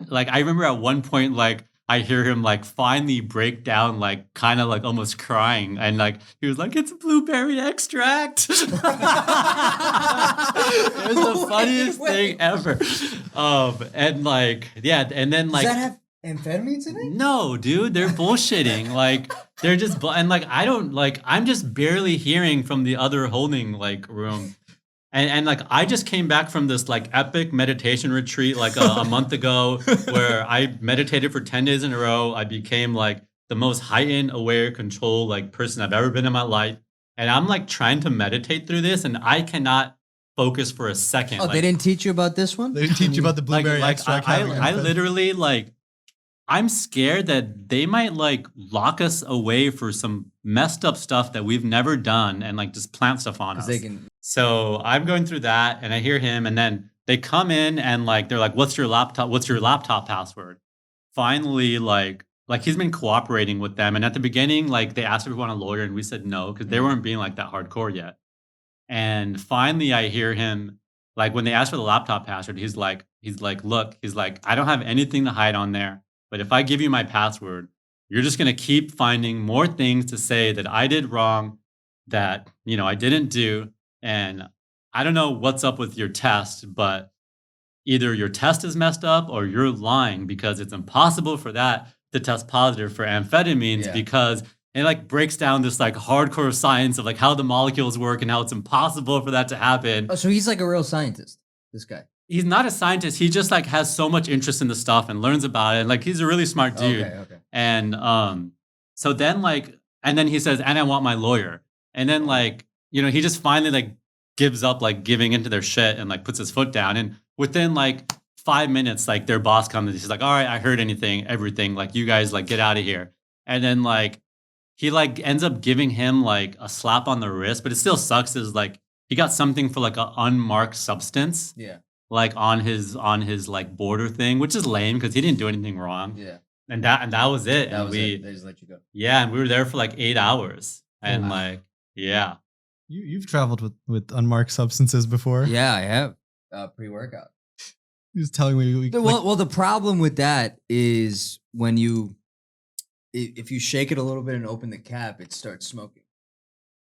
I remember at one point, like I hear him like finally break down, like kind of like almost crying, and like he was like, "It's blueberry extract." It was the funniest thing ever. And like yeah, and then like Does that have amphetamines in it? no, dude, they're bullshitting. Like they're just and like I don't like I'm just barely hearing from the other holding like room. And like I just came back from this like epic meditation retreat like a month ago where I meditated for 10 days in a row. I became like the most heightened, aware, controlled like person I've ever been in my life. And I'm like trying to meditate through this, and I cannot focus for a second. Oh, like, they didn't teach you about this one? They didn't teach you about the blueberry like extract. I having literally like I'm scared that they might like lock us away for some messed up stuff that we've never done and like just plant stuff on us. They can. So I'm going through that, and I hear him, and then they come in and like they're like, "What's your laptop password?" Finally, like he's been cooperating with them, and at the beginning, like they asked if we want a lawyer, and we said no because they weren't being like that hardcore yet. And finally, I hear him like when they asked for the laptop password, he's like, "Look, he's like, I don't have anything to hide on there, but if I give you my password, you're just gonna keep finding more things to say that I did wrong, that I didn't do." And I don't know what's up with your test, but either your test is messed up or you're lying, because it's impossible for that to test positive for amphetamines, Yeah. because it like breaks down this like hardcore science of like how the molecules work and how it's impossible for that to happen. Oh, so he's like a real scientist, this guy. He's not a scientist. He just like has so much interest in the stuff and learns about it. Like he's a really smart dude. Okay. And so then like, and then he says, "And I want my lawyer." And then like, he just finally like gives up like giving into their shit and like puts his foot down. And within like 5 minutes, like their boss comes and he's like, "All right, I heard everything. Like you guys like get out of here." And then like he like ends up giving him like a slap on the wrist, but it still sucks is like he got something for like an unmarked substance. Yeah. Like on his like border thing, which is lame because he didn't do anything wrong. Yeah. And that was it. That And was it. They just let you go. yeah, and we were there for like 8 hours. And Wow. like, yeah. You've traveled with unmarked substances before. Yeah, I have. Pre-workout. He was telling me. Well, the problem with that is when if you shake it a little bit and open the cap, it starts smoking.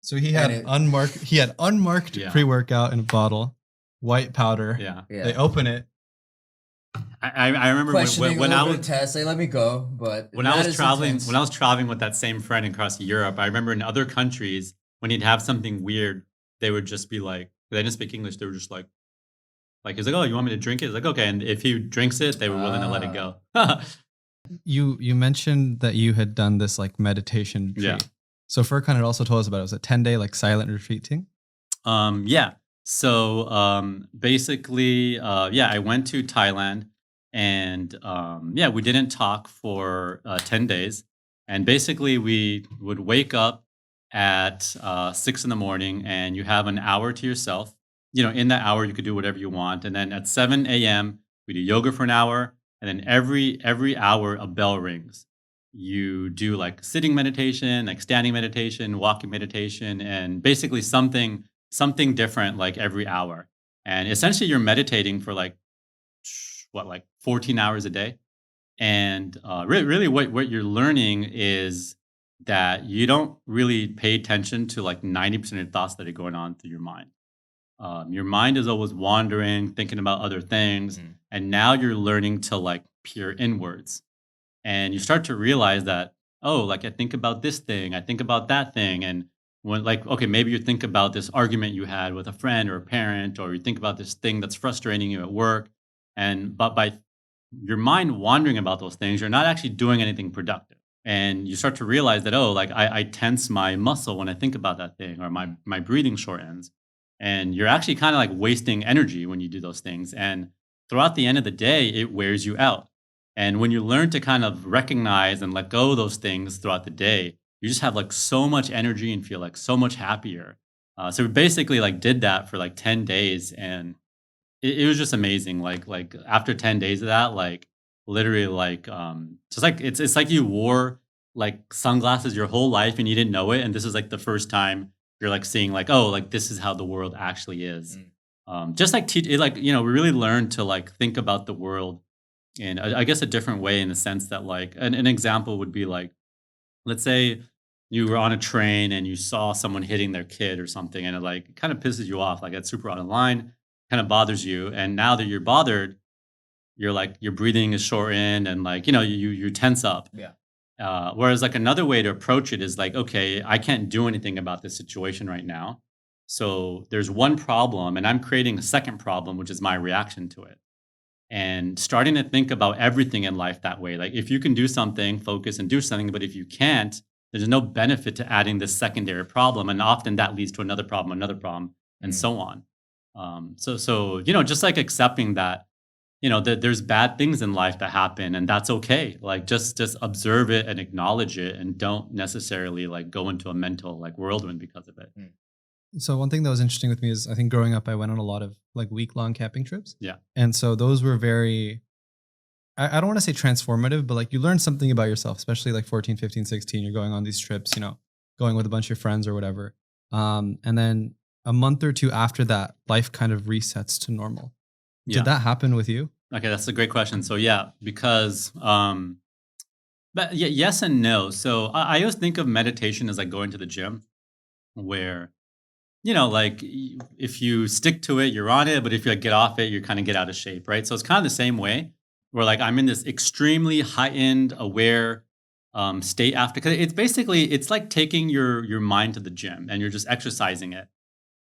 So he had unmarked. He had unmarked Yeah. pre-workout in a bottle, white powder. Yeah. Yeah. They open it. I remember Questioning when a I little bit was of test, they let me go, but when not I was as traveling intense. when I was traveling with that same friend across Europe, I remember in other countries when he'd have something weird, they would just be like, they didn't speak English, they were just like he's like, "Oh, you want me to drink it?" It's like, "Okay." And if he drinks it, they were willing to let it go. You mentioned that you had done this like meditation retreat. Yeah. So Furkan had also told us about it. It was a 10-day like silent retreating. Yeah. So basically, yeah, I went to Thailand, and yeah, we didn't talk for 10 days. And basically, we would wake up at 6 in the morning, and you have an hour to yourself. In that hour, you could do whatever you want. And then at 7 a.m., we do yoga for an hour. And then every hour, a bell rings. You do like sitting meditation, like standing meditation, walking meditation, and basically something different like every hour. And essentially you're meditating for like 14 hours a day. And really what you're learning is that you don't really pay attention to like 90% of the thoughts that are going on through your mind. Your mind is always wandering, thinking about other things. And now you're learning to like peer inwards. And you start to realize that, oh, like I think about this thing, I think about that thing. And when like, okay, maybe you think about this argument you had with a friend or a parent, or you think about this thing that's frustrating you at work. But by your mind wandering about those things, you're not actually doing anything productive. And you start to realize that, oh, like I tense my muscle when I think about that thing, or my breathing shortens. And you're actually kind of like wasting energy when you do those things. And throughout the end of the day, it wears you out. And when you learn to kind of recognize and let go of those things throughout the day, you just have like so much energy and feel like so much happier. So we basically like did that for like 10 days, and it was just amazing. Like after 10 days of that, like literally like just like it's like you wore like sunglasses your whole life and you didn't know it. And this is like the first time you're like seeing like, oh, like this is how the world actually is. Just like teach it, like, we really learned to like think about the world in I guess a different way, in the sense that like an example would be like, let's say you were on a train and you saw someone hitting their kid or something, and it like kind of pisses you off, like that's super out of line, kind of bothers you. And now that you're bothered, you're like your breathing is shortened, and like you tense up. Yeah. Whereas like another way to approach it is like, okay, I can't do anything about this situation right now, so there's one problem and I'm creating a second problem, which is my reaction to it. And starting to think about everything in life that way. Like if you can do something, focus and do something, but if you can't, there's no benefit to adding this secondary problem. And often that leads to another problem, and so on. So just like accepting that, that there's bad things in life that happen, and that's okay. Like just observe it and acknowledge it, and don't necessarily like go into a mental like whirlwind because of it. So one thing that was interesting with me is I think growing up, I went on a lot of like week-long camping trips. Yeah. And so those were very, I don't want to say transformative, but like you learn something about yourself, especially like 14, 15, 16, you're going on these trips, going with a bunch of friends or whatever. And then a month or two after that, life kind of resets to normal. Yeah. Did that happen with you? Okay, that's a great question. So yeah, because but yeah, yes and no. So I always think of meditation as like going to the gym, where like if you stick to it, you're on it, but if you like get off it, you kind of get out of shape, right? So it's kind of the same way, where like I'm in this extremely heightened aware state after, because it's like taking your mind to the gym and you're just exercising it.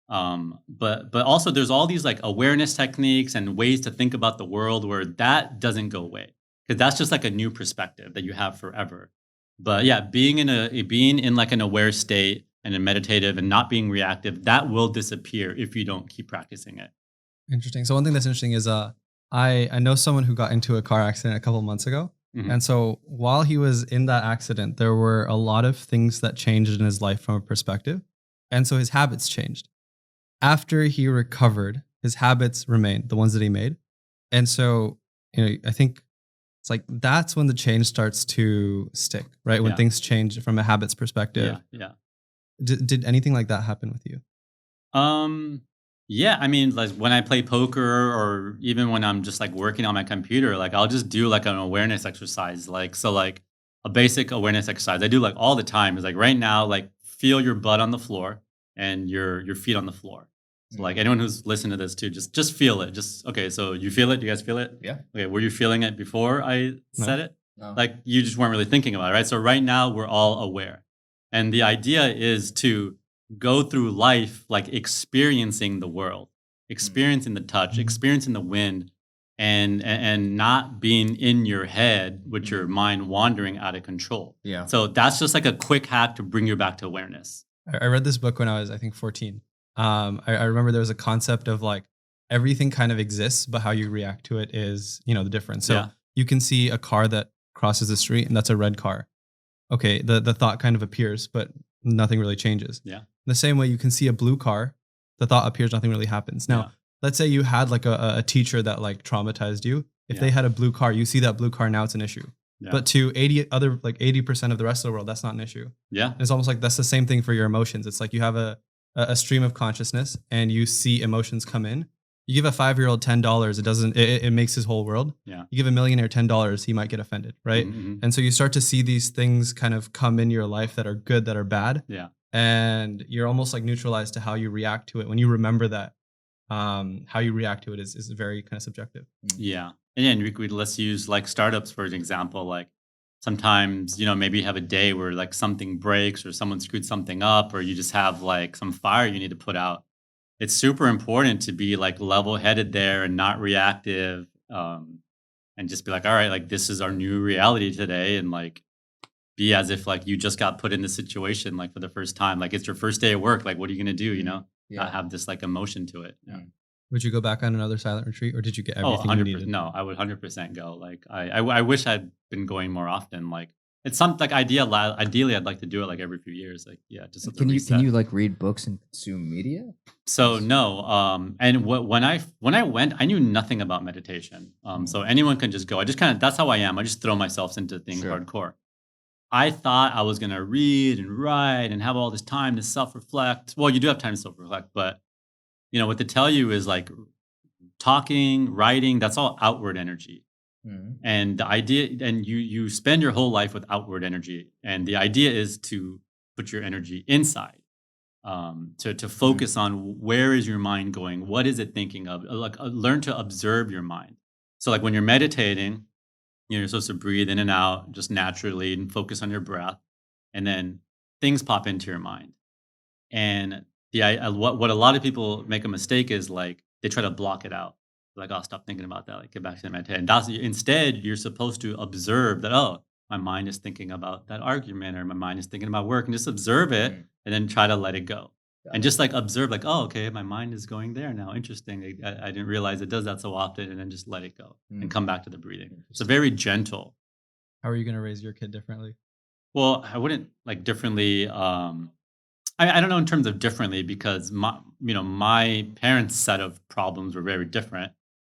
But also there's all these like awareness techniques and ways to think about the world where that doesn't go away, because that's just like a new perspective that you have forever. But yeah, being in like an aware state and a meditative and not being reactive, that will disappear if you don't keep practicing it. Interesting. So one thing that's interesting is I know someone who got into a car accident a couple of months ago. And so while he was in that accident, there were a lot of things that changed in his life from a perspective. And so his habits changed. After he recovered, his habits remained, the ones that he made. And so, I think it's like that's when the change starts to stick, right? When things change from a habits perspective. Yeah. Did anything like that happen with you? Yeah, I mean, like when I play poker, or even when I'm just like working on my computer, like I'll just do like an awareness exercise. Like a basic awareness exercise I do like all the time is like right now, like feel your butt on the floor and your feet on the floor. So like anyone who's listening to this too, just feel it. Okay, so you feel it? You guys feel it? Yeah. Okay, were you feeling it before I said it? No. Like you just weren't really thinking about it, right? So right now we're all aware. And the idea is to go through life like experiencing the world, experiencing the touch, experiencing the wind, and not being in your head with your mind wandering out of control. Yeah. So that's just like a quick hack to bring you back to awareness. I read this book when I was, I think, 14. I remember there was a concept of like everything kind of exists, but how you react to it is, the difference. So you can see a car that crosses the street and that's a red car. Okay, the thought kind of appears, but nothing really changes. Yeah. The same way you can see a blue car, the thought appears, nothing really happens. Now, let's say you had like a teacher that like traumatized you. If they had a blue car, you see that blue car, now it's an issue. Yeah. But to 80% of the rest of the world, that's not an issue. Yeah. And it's almost like that's the same thing for your emotions. It's like you have a stream of consciousness and you see emotions come in. You give a 5-year-old $10, it makes his whole world. Yeah. You give a millionaire $10, he might get offended, right? Mm-hmm. And so you start to see these things kind of come in your life that are good, that are bad. Yeah. And you're almost like neutralized to how you react to it. When you remember that, how you react to it is very kind of subjective. Yeah. And then let's use like startups for an example. Like sometimes, maybe you have a day where like something breaks or someone screwed something up, or you just have like some fire you need to put out. It's super important to be like level-headed there and not reactive, and just be like, all right, like this is our new reality today, and like be as if like you just got put in this situation like for the first time. Like it's your first day of work. Like what are you gonna do? Not have this like emotion to it. Yeah. Would you go back on another silent retreat, or did you get everything you needed? No, I would 100% go. Like I wish I'd been going more often. Like it's something like ideally I'd like to do it like every few years. Like just can you like read books and consume media? So no, and when I went, I knew nothing about meditation. So anyone can just go. I just that's how I am. I just throw myself into things hardcore. I thought I was gonna read and write and have all this time to self-reflect. Well, you do have time to self-reflect, but what they tell you is like talking, writing, that's all outward energy. Mm-hmm. And the idea, and you spend your whole life with outward energy. And the idea is to put your energy inside, to focus on where is your mind going? What is it thinking of? Learn to observe your mind. So like when you're meditating, you're supposed to breathe in and out just naturally and focus on your breath. And then things pop into your mind. And what a lot of people make a mistake is like they try to block it out. Like, oh, stop thinking about that. Like, get back to the meditation. Instead, you're supposed to observe that. Oh, my mind is thinking about that argument, or my mind is thinking about work, and just observe it, and then try to let it go. And just like observe, like, oh, okay, my mind is going there now. Interesting. I didn't realize it does that so often, and then just let it go and come back to the breathing. So very gentle. How are you going to raise your kid differently? Well, I wouldn't like differently. I don't know in terms of differently, because my parents' set of problems were very different.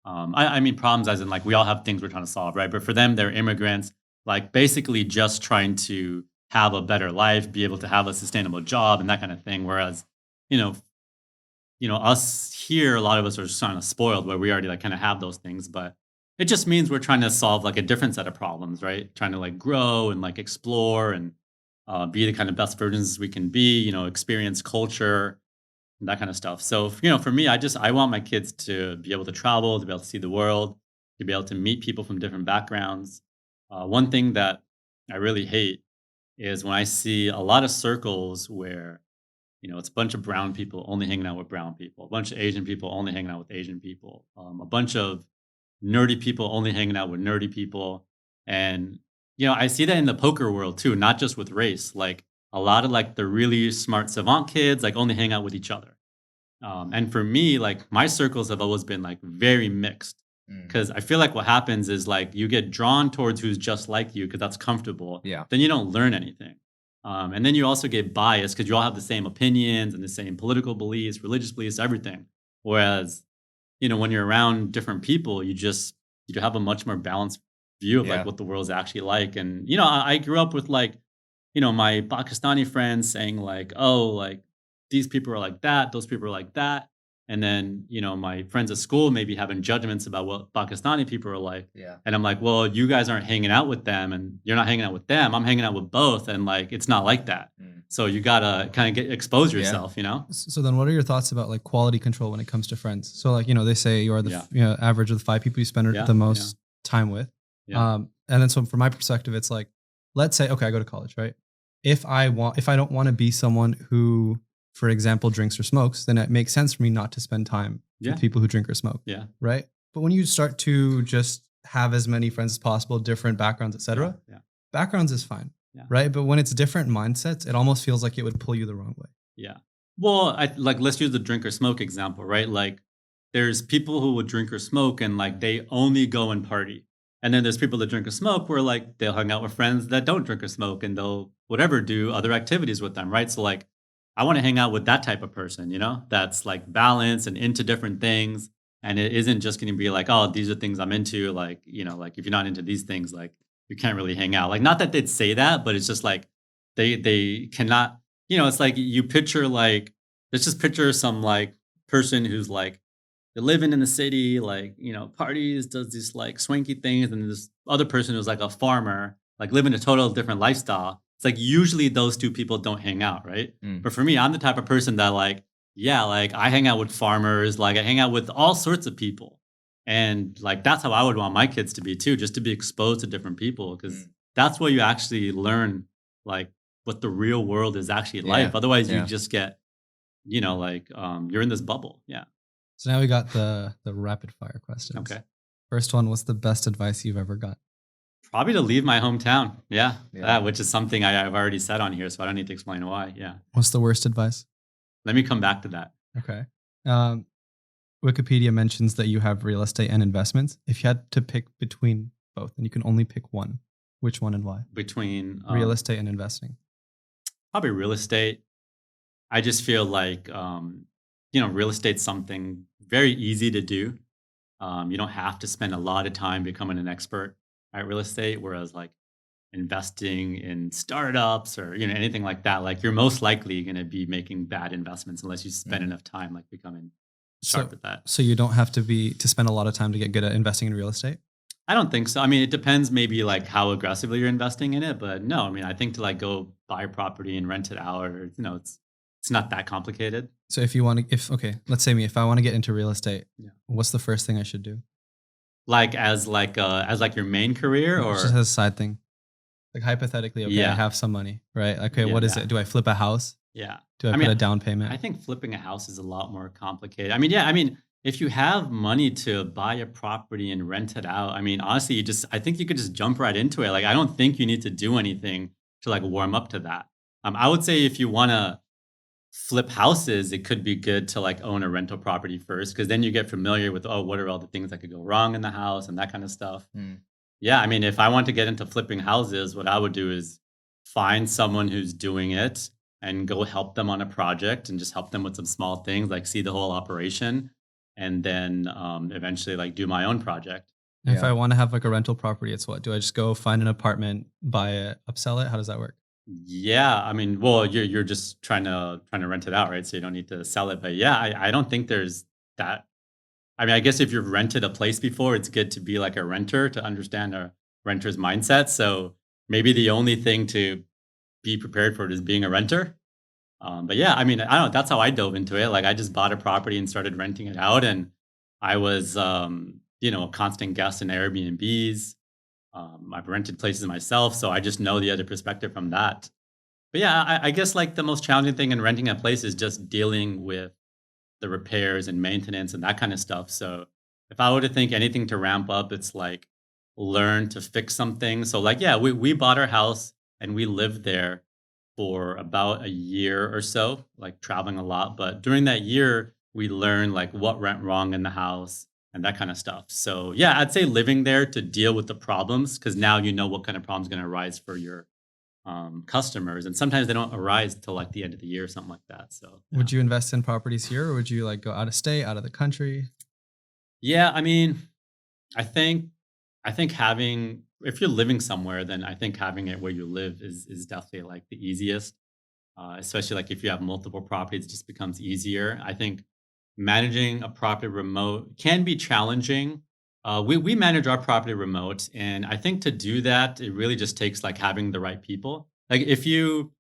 I mean problems as in like we all have things we're trying to solve, right? But for them, they're immigrants, like basically just trying to have a better life, be able to have a sustainable job and that kind of thing. Whereas, us here, a lot of us are just kind of spoiled where we already like kind of have those things, but it just means we're trying to solve like a different set of problems, right? Trying to like grow and like explore and be the kind of best versions we can be, experience culture, and that kind of stuff. So, for me, I want my kids to be able to travel, to be able to see the world, to be able to meet people from different backgrounds. One thing that I really hate is when I see a lot of circles where, it's a bunch of brown people only hanging out with brown people, a bunch of Asian people only hanging out with Asian people, a bunch of nerdy people only hanging out with nerdy people. And I see that in the poker world too, not just with race. Like a lot of like the really smart savant kids like only hang out with each other. And for me, like my circles have always been like very mixed, because I feel like what happens is like you get drawn towards who's just like you because that's comfortable. Yeah. Then you don't learn anything. And then you also get biased because you all have the same opinions and the same political beliefs, religious beliefs, everything. Whereas, when you're around different people, you have a much more balanced view of like what the world's actually like. And I grew up with like my Pakistani friends saying like, oh, like these people are like that, those people are like that, and then my friends at school maybe having judgments about what Pakistani people are like. Yeah. And I'm like, well, you guys aren't hanging out with them and you're not hanging out with them, I'm hanging out with both, and like it's not like that. So you gotta kind of expose yourself. So then what are your thoughts about like quality control when it comes to friends? So like they say you are the average of the 5 people you spend the most time with. Yeah. And then so from my perspective, it's like, let's say, okay, I go to college, right? If I don't want to be someone who, for example, drinks or smokes, then it makes sense for me not to spend time with people who drink or smoke. Yeah. Right. But when you start to just have as many friends as possible, different backgrounds, etc., Yeah. backgrounds is fine, Yeah. right? But when it's different mindsets, it almost feels like it would pull you the wrong way. Yeah. Well, let's use the drink or smoke example, right? Like there's people who would drink or smoke and like they only go and party. And then there's people that drink or smoke where like they'll hang out with friends that don't drink or smoke and they'll whatever do other activities with them, right? So like I want to hang out with that type of person, that's like balanced and into different things. And it isn't just going to be like, oh, these are things I'm into. Like, like if you're not into these things, like you can't really hang out. Like, not that they'd say that, but it's just like they cannot, it's like you picture like, let's just picture some like person who's like, they're living in the city, like, parties, does these like swanky things. And this other person who's like a farmer, like living a total different lifestyle. It's like usually those two people don't hang out, right? But for me, I'm the type of person that like, yeah, like I hang out with farmers, like I hang out with all sorts of people. And like that's how I would want my kids to be too, just to be exposed to different people, because that's where you actually learn like what the real world is actually like. Otherwise, you just get, you're in this bubble. Yeah. So now we got the rapid fire questions. Okay. First one, what's the best advice you've ever got? Probably to leave my hometown. Yeah. Which is something I've already said on here, so I don't need to explain why. Yeah. What's the worst advice? Let me come back to that. Okay. Wikipedia mentions that you have real estate and investments. If you had to pick between both and you can only pick one, which one and why? Between real estate and investing. Probably real estate. I just feel like, real estate's something very easy to do. You don't have to spend a lot of time becoming an expert at real estate, whereas like investing in startups or anything like that, like you're most likely going to be making bad investments unless you spend enough time like becoming sharp at that. So you don't have to spend a lot of time to get good at investing in real estate? I don't think so. I mean, it depends maybe like how aggressively you're investing in it, but no, I mean, I think to like go buy a property and rent it out, or it's not that complicated. So if let's say if I want to get into real estate, what's the first thing I should do? Like as your main career, or just as a side thing? Like hypothetically, I have some money, right? Okay, what is it? Do I flip a house? Yeah. Do I put a down payment? I think flipping a house is a lot more complicated. I mean, if you have money to buy a property and rent it out, I mean, honestly, I think you could just jump right into it. Like, I don't think you need to do anything to like warm up to that. I would say if you want to flip houses, it could be good to like own a rental property first, because then you get familiar with, what are all the things that could go wrong in the house and that kind of stuff. Yeah, I mean, if I want to get into flipping houses, what I would do is find someone who's doing it and go help them on a project and just help them with some small things, like see the whole operation, and then eventually like do my own project. If I want to have like a rental property, it's what? Do I just go find an apartment, buy it, upsell it? How does that work? Yeah, I mean, well, you're just trying to rent it out, right? So you don't need to sell it. But yeah, I don't think there's that. I mean, I guess if you've rented a place before, it's good to be like a renter to understand a renter's mindset. So maybe the only thing to be prepared for it is being a renter. But yeah, I mean, I don't know. That's how I dove into it. Like I just bought a property and started renting it out, and I was, a constant guest in Airbnbs. I've rented places myself, so I just know the other perspective from that. But yeah, I guess like the most challenging thing in renting a place is just dealing with the repairs and maintenance and that kind of stuff. So if I were to think anything to ramp up, it's like learn to fix something. So like, yeah, we bought our house and we lived there for about a year or so, like traveling a lot. But during that year, we learned like what went wrong in the house and that kind of stuff. So yeah, I'd say living there to deal with the problems, because now you know what kind of problems going to arise for your customers, and sometimes they don't arise till like the end of the year or something like that. So would you invest in properties here, or would you like go out of state, out of the country? Yeah, I mean, I think having, if you're living somewhere, then I think having it where you live is definitely like the easiest. Especially like if you have multiple properties, it just becomes easier. I think managing a property remote can be challenging. We manage our property remote, and I think to do that, it really just takes like having the right people. Like if you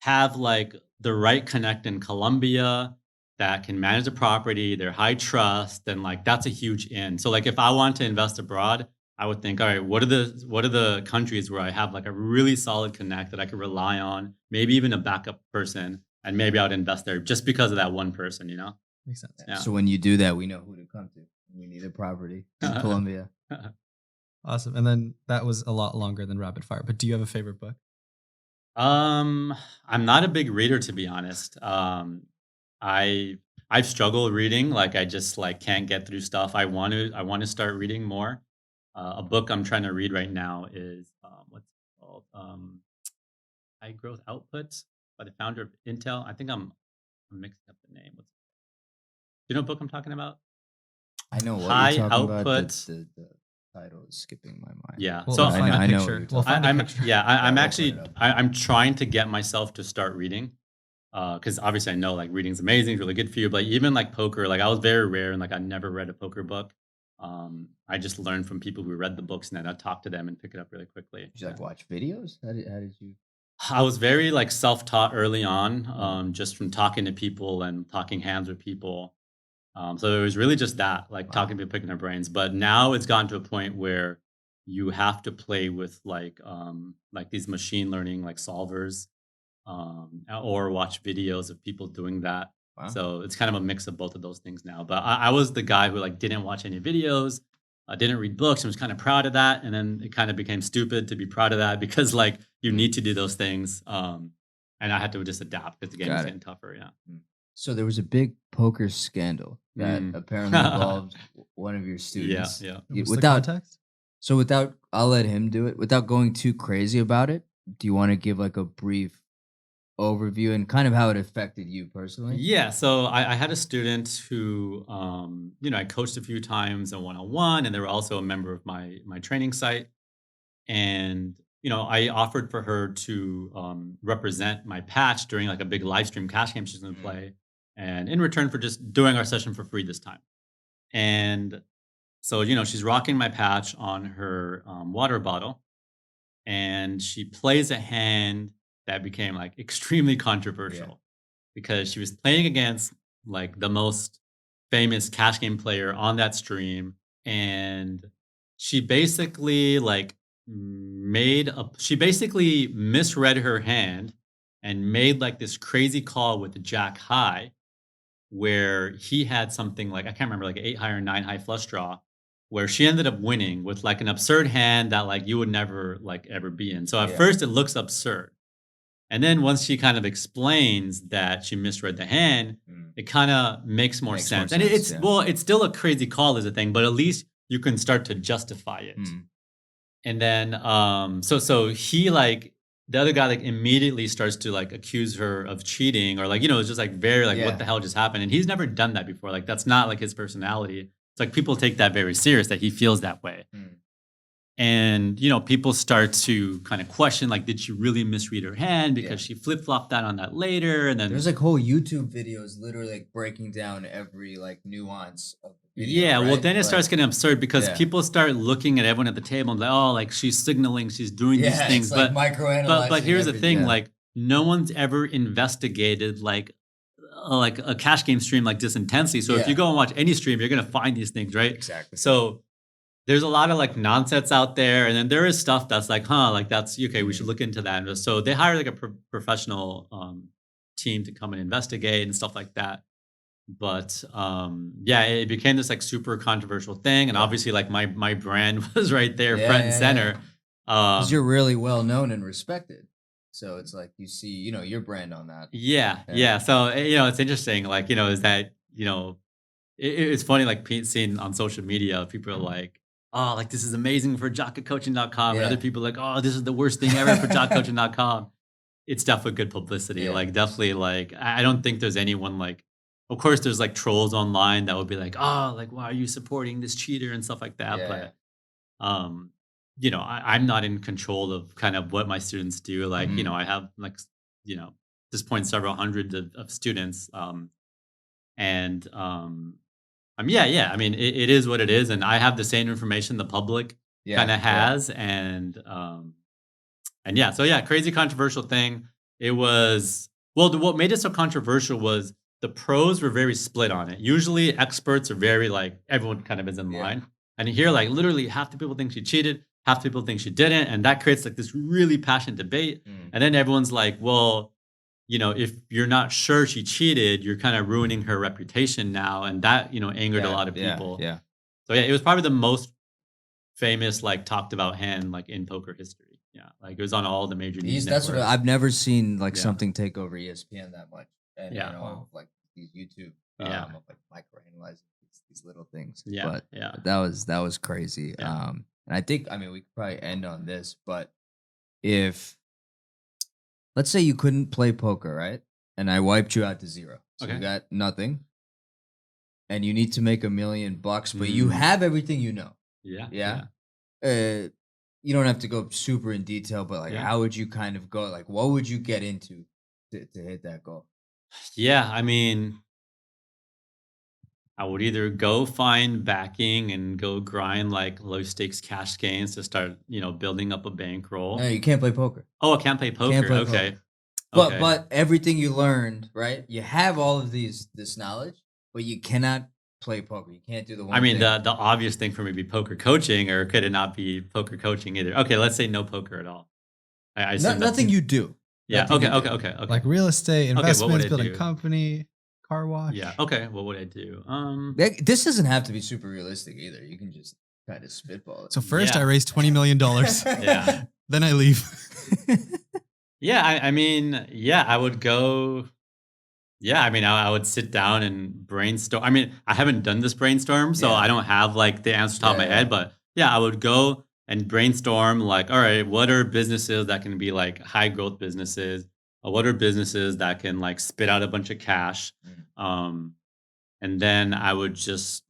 have like the right connect in Colombia that can manage the property, they're high trust, then like that's a huge in. So like if I want to invest abroad, I would think, all right, what are the countries where I have like a really solid connect that I can rely on, maybe even a backup person, and maybe I would invest there just because of that one person, Makes sense. Yeah. So when you do that, we know who to come to. We need a property in Colombia. Awesome. And then that was a lot longer than rapid fire. But do you have a favorite book? I'm not a big reader, to be honest. I've struggled reading. Like I just like can't get through stuff. I want to start reading more. A book I'm trying to read right now is what's it called? High Growth Outputs by the founder of Intel. I think I'm mixing up the name. Do you know what book I'm talking about? I know what High you're talking about. output. The title is skipping my mind. Yeah. We'll So find I a know picture. what you're We'll talking find a I'm picture. yeah. I'm we'll actually find it up. I'm trying to get myself to start reading. Because obviously I know like reading's amazing, it's really good for you. But even like poker, like I was very rare and like I never read a poker book. I just learned from people who read the books and then I'd talk to them and pick it up really quickly. Did you like watch videos? How did you? I was very like self-taught early on, just from talking to people and talking hands with people. So it was really just that, like Wow. talking to people, picking their brains. But now it's gotten to a point where you have to play with like these machine learning like solvers, or watch videos of people doing that. Wow. So it's kind of a mix of both of those things now. But I was the guy who like didn't watch any videos, didn't read books, and was kind of proud of that. And then it kind of became stupid to be proud of that because like you need to do those things. And I had to just adapt because the game was Got it. getting tougher. Yeah. So there was a big poker scandal that Mm. apparently involved one of your Yeah. students. Yeah. You- What's the Without context? so without I'll let him do it. Without going too crazy about it, do you want to give like a brief overview and kind of how it affected you personally? Yeah, so I had a student who, I coached a few times in one-on-one, and they were also a member of my training site. And I offered for her to represent my patch during like a big live stream cash game she's going to Mm. play, and in return for just doing our session for free this time. And so she's rocking my patch on her water bottle, and she plays a hand that became like extremely controversial because she was playing against like the most famous cash game player on that stream, and she basically like she basically misread her hand and made like this crazy call with the jack high where he had something like I can't remember like 8 high or 9 high flush draw, where she ended up winning with like an absurd hand that like you would never like ever be in. So at Yeah. first it looks absurd. And then once she kind of explains that she misread the hand, Mm. it kind of makes more Makes more sense. And sense, it's yeah. well, it's still a crazy call is a thing, but at least you can start to justify it. Mm. And then so he like the other guy like immediately starts to like accuse her of cheating or like it's just like very like Yeah. what the hell just happened, and he's never done that before. Like that's not like his personality. It's like people take that very serious that he feels that way. Mm. And people start to kind of question like did she really misread her hand because she flip-flopped that on that later, and then There's like whole YouTube videos literally like breaking down every like nuance of the video. yeah, well right? then it Like, starts getting absurd because Yeah. people start looking at everyone at the table and like, oh, like she's signaling, she's doing these yeah, things, it's like but microanalyzing here's the everything. thing, like no one's ever investigated like a cash game stream like this intensely. So if Yeah. you go and watch any stream, you're gonna find these things, right? Exactly. So there's a lot of like nonsense out there, and then there is stuff that's like, like that's okay. We should look into that. And so they hire like a professional team to come and investigate and stuff like that. But yeah, it became this like super controversial thing, and obviously like my brand was right there, Yeah, front and yeah, center. because you're really well known and respected, so it's like you see your brand on that. Yeah, Yeah. yeah. So it's interesting. Like is that it's funny like seeing on social media people are like, oh, like this is amazing for JakaCoaching.com, and Yeah. other people are like, oh, this is the worst thing ever for JakaCoaching.com. It's definitely good publicity. Yeah. Like definitely like I don't think there's anyone like. Of course, there's like trolls online that would be like, oh, like why are you supporting this cheater and stuff like that. Yeah. But I'm not in control of kind of what my students do. Like Mhm. I have like at this point several hundred of students. Yeah. I mean, it is what it is, and I have the same information the public Yeah, kind of yeah. has, and yeah. So yeah, crazy controversial thing. It was what made it so controversial was the pros were very split on it. Usually, experts are very like everyone kind of is in Yeah. line, and here like literally half the people think she cheated, half the people think she didn't, and that creates like this really passionate debate. Mm. And then everyone's like, well, if you're not sure she cheated, you're kind of ruining her reputation now. And that, angered a lot of Yeah, people. yeah. So yeah, it was probably the most famous, like talked about hand like in poker history. Yeah, like it was on all the major news That's what networks. I've never seen like Yeah. something take over ESPN that much, and Yeah. you know, like these YouTube, Yeah. of like microanalyzing these little things. Yeah, but yeah. that was crazy. Yeah. And I think, I mean, we could probably end on this, but if let's say you couldn't play poker, right, and I wiped you out to zero, so you Okay. got nothing, and you need to make $1 million, but you Mm. have everything you know. Yeah. Yeah. You don't have to go super in detail, but like, Yeah. how would you kind of go? Like, what would you get into to hit that goal? Yeah, I mean, I would either go find backing and go grind like low stakes cash gains to start, building up a bankroll. No, you can't play poker. Oh, I can't play poker. Can't play Okay. poker. Okay. But everything you learned, right? You have all of this knowledge, but you cannot play poker. You can't do the one. I mean, thing. the obvious thing for me would be poker coaching, or could it not be poker coaching either? Okay, let's say no poker at all. I assume that's- nothing you do. Yeah. Nothing Okay. you do. Okay. Like real estate, what would investments, I building do? company, car wash. Yeah. Okay. What would I do? This doesn't have to be super realistic either. You can just kind of spitball it. So first Yeah. I raised $20 million. Yeah. Then I leave. Yeah. I mean, yeah, I would go. Yeah, I mean, I would sit down and brainstorm. I mean, I haven't done this brainstorm, so Yeah. I don't have like the answer top of my Yeah. head. But yeah, I would go and brainstorm like, all right, what are businesses that can be like high growth businesses? What are businesses that can like spit out a bunch of cash? And then I would just,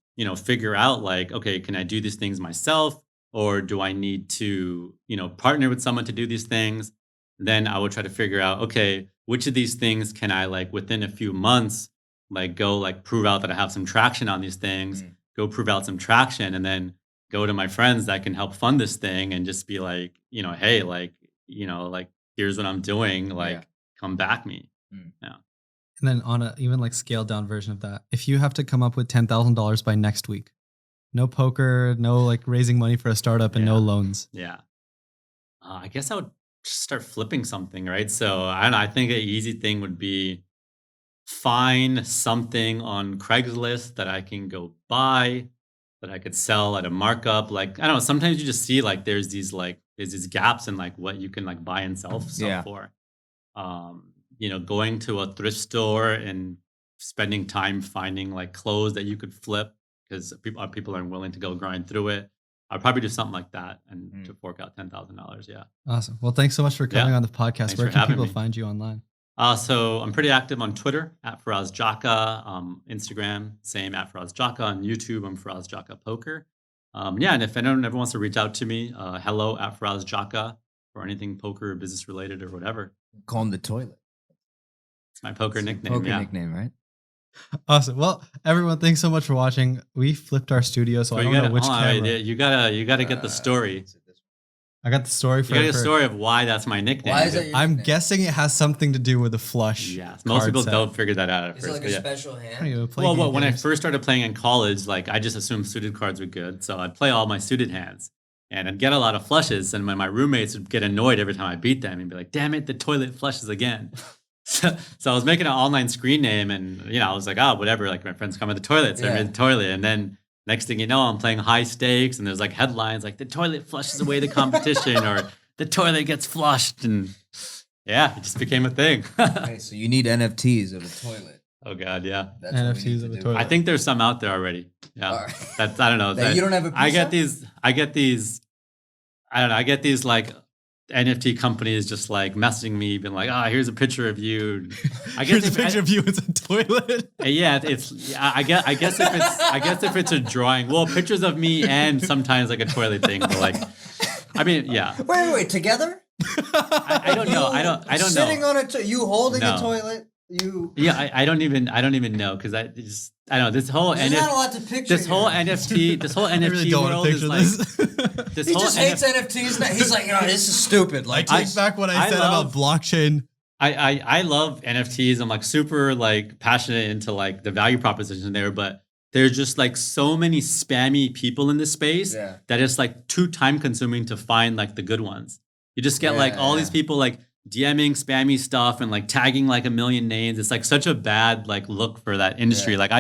figure out like, okay, can I do these things myself, or do I need to, partner with someone to do these things? Then I would try to figure out, okay, which of these things can I like within a few months, like go like prove out that I have some traction on these things, go prove out some traction, and then go to my friends that can help fund this thing and just be like, hey, like, like here's what I'm doing, like come back me. Yeah. And then on a even like scaled down version of that, if you have to come up with $10,000 by next week, no poker, no like raising money for a startup, and no Yeah. loans. Yeah. I guess I would just start flipping something, right? So I don't know. I think an easy thing would be find something on Craigslist that I can go buy, that I could sell at a markup. Like, I don't know. Sometimes you just see like there's these gaps in like what you can like buy and sell stuff Yeah. for. Going to a thrift store and spending time finding like clothes that you could flip because people aren't willing to go grind through it. I'd probably do something like that and to fork out $10,000. Yeah. Awesome. Well, thanks so much for coming Yeah. on the podcast. Thanks Where for can having people me. find you online? So I'm pretty active on Twitter at Faraz Jaka, Instagram, same at Faraz Jaka, on YouTube, I'm Faraz Jaka Poker. And if anyone ever wants to reach out to me, hello at Faraz Jaka for anything poker, business related, or whatever. Call him the toilet. It's my poker It's your nickname. Poker Yeah. nickname, right? Awesome. Well, everyone, thanks so much for watching. We flipped our studio, so I don't know which camera. You gotta get the story. I got the story You for gotta get for- the story of why that's my nickname. Why is that your I'm nickname? guessing it has something to do with the flush. Yes, most card people set. don't figure that out at Is it first. like but a yeah. special I don't hand? even play Well, when I games. first started playing in college, like I just assumed suited cards were good, so I'd play all my suited hands, and I'd get a lot of flushes. And my roommates would get annoyed every time I beat them, and be like, "Damn it, the toilet flushes again." So I was making an online screen name, and I was like, "Oh, whatever." Like my friends come in the toilet, so I made the toilet, and then next thing you know, I'm playing high stakes, and there's like headlines like "the toilet flushes away the competition" or "the toilet gets flushed," and yeah, it just became a thing. Okay, so you need NFTs of a toilet. Oh God, yeah. That's what we NFTs need of to a do. toilet. I think there's some out there already. Yeah, All right. that's I don't know. That you don't have a piece I get of? these. I get these like NFT companies just like messaging me, being like, "Ah, here's a picture of you." I Here's a if- picture of you as a toilet. Yeah, I guess if it's a drawing, well, pictures of me and sometimes like a toilet thing, but like, I mean, yeah, Wait, together? I don't know. I don't know. Sitting on you holding a No. toilet. You. Yeah, I don't even know because I don't know this whole There's not a NFT. lot to picture. This whole here. NFT I really world don't want to is picture like this. this He whole just hates NFTs. Now. He's like, this is stupid. Like, I take back what I said love- about blockchain. I love NFTs. I'm like super like passionate into like the value proposition there, but there's just like so many spammy people in this space Yeah. that it's like too time consuming to find like the good ones. You just get like all these people like DMing spammy stuff and like tagging like a million names. It's like such a bad like look for that industry. Yeah. Like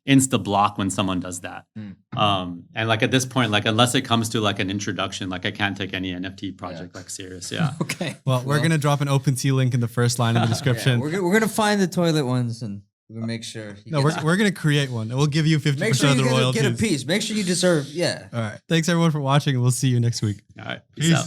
insta block when someone does that. And like at this point, like unless it comes to like an introduction, like I can't take any NFT project like serious. Yeah. Okay. Well, we're gonna drop an OpenSea link in the first line of the description. We're gonna find the toilet ones and we're gonna make sure. No, we're gonna create one. We'll give you 50% Make sure of you the royalties. get a piece. Make sure you deserve. Yeah. All right. Thanks everyone for watching, and we'll see you next week. All right. Peace out.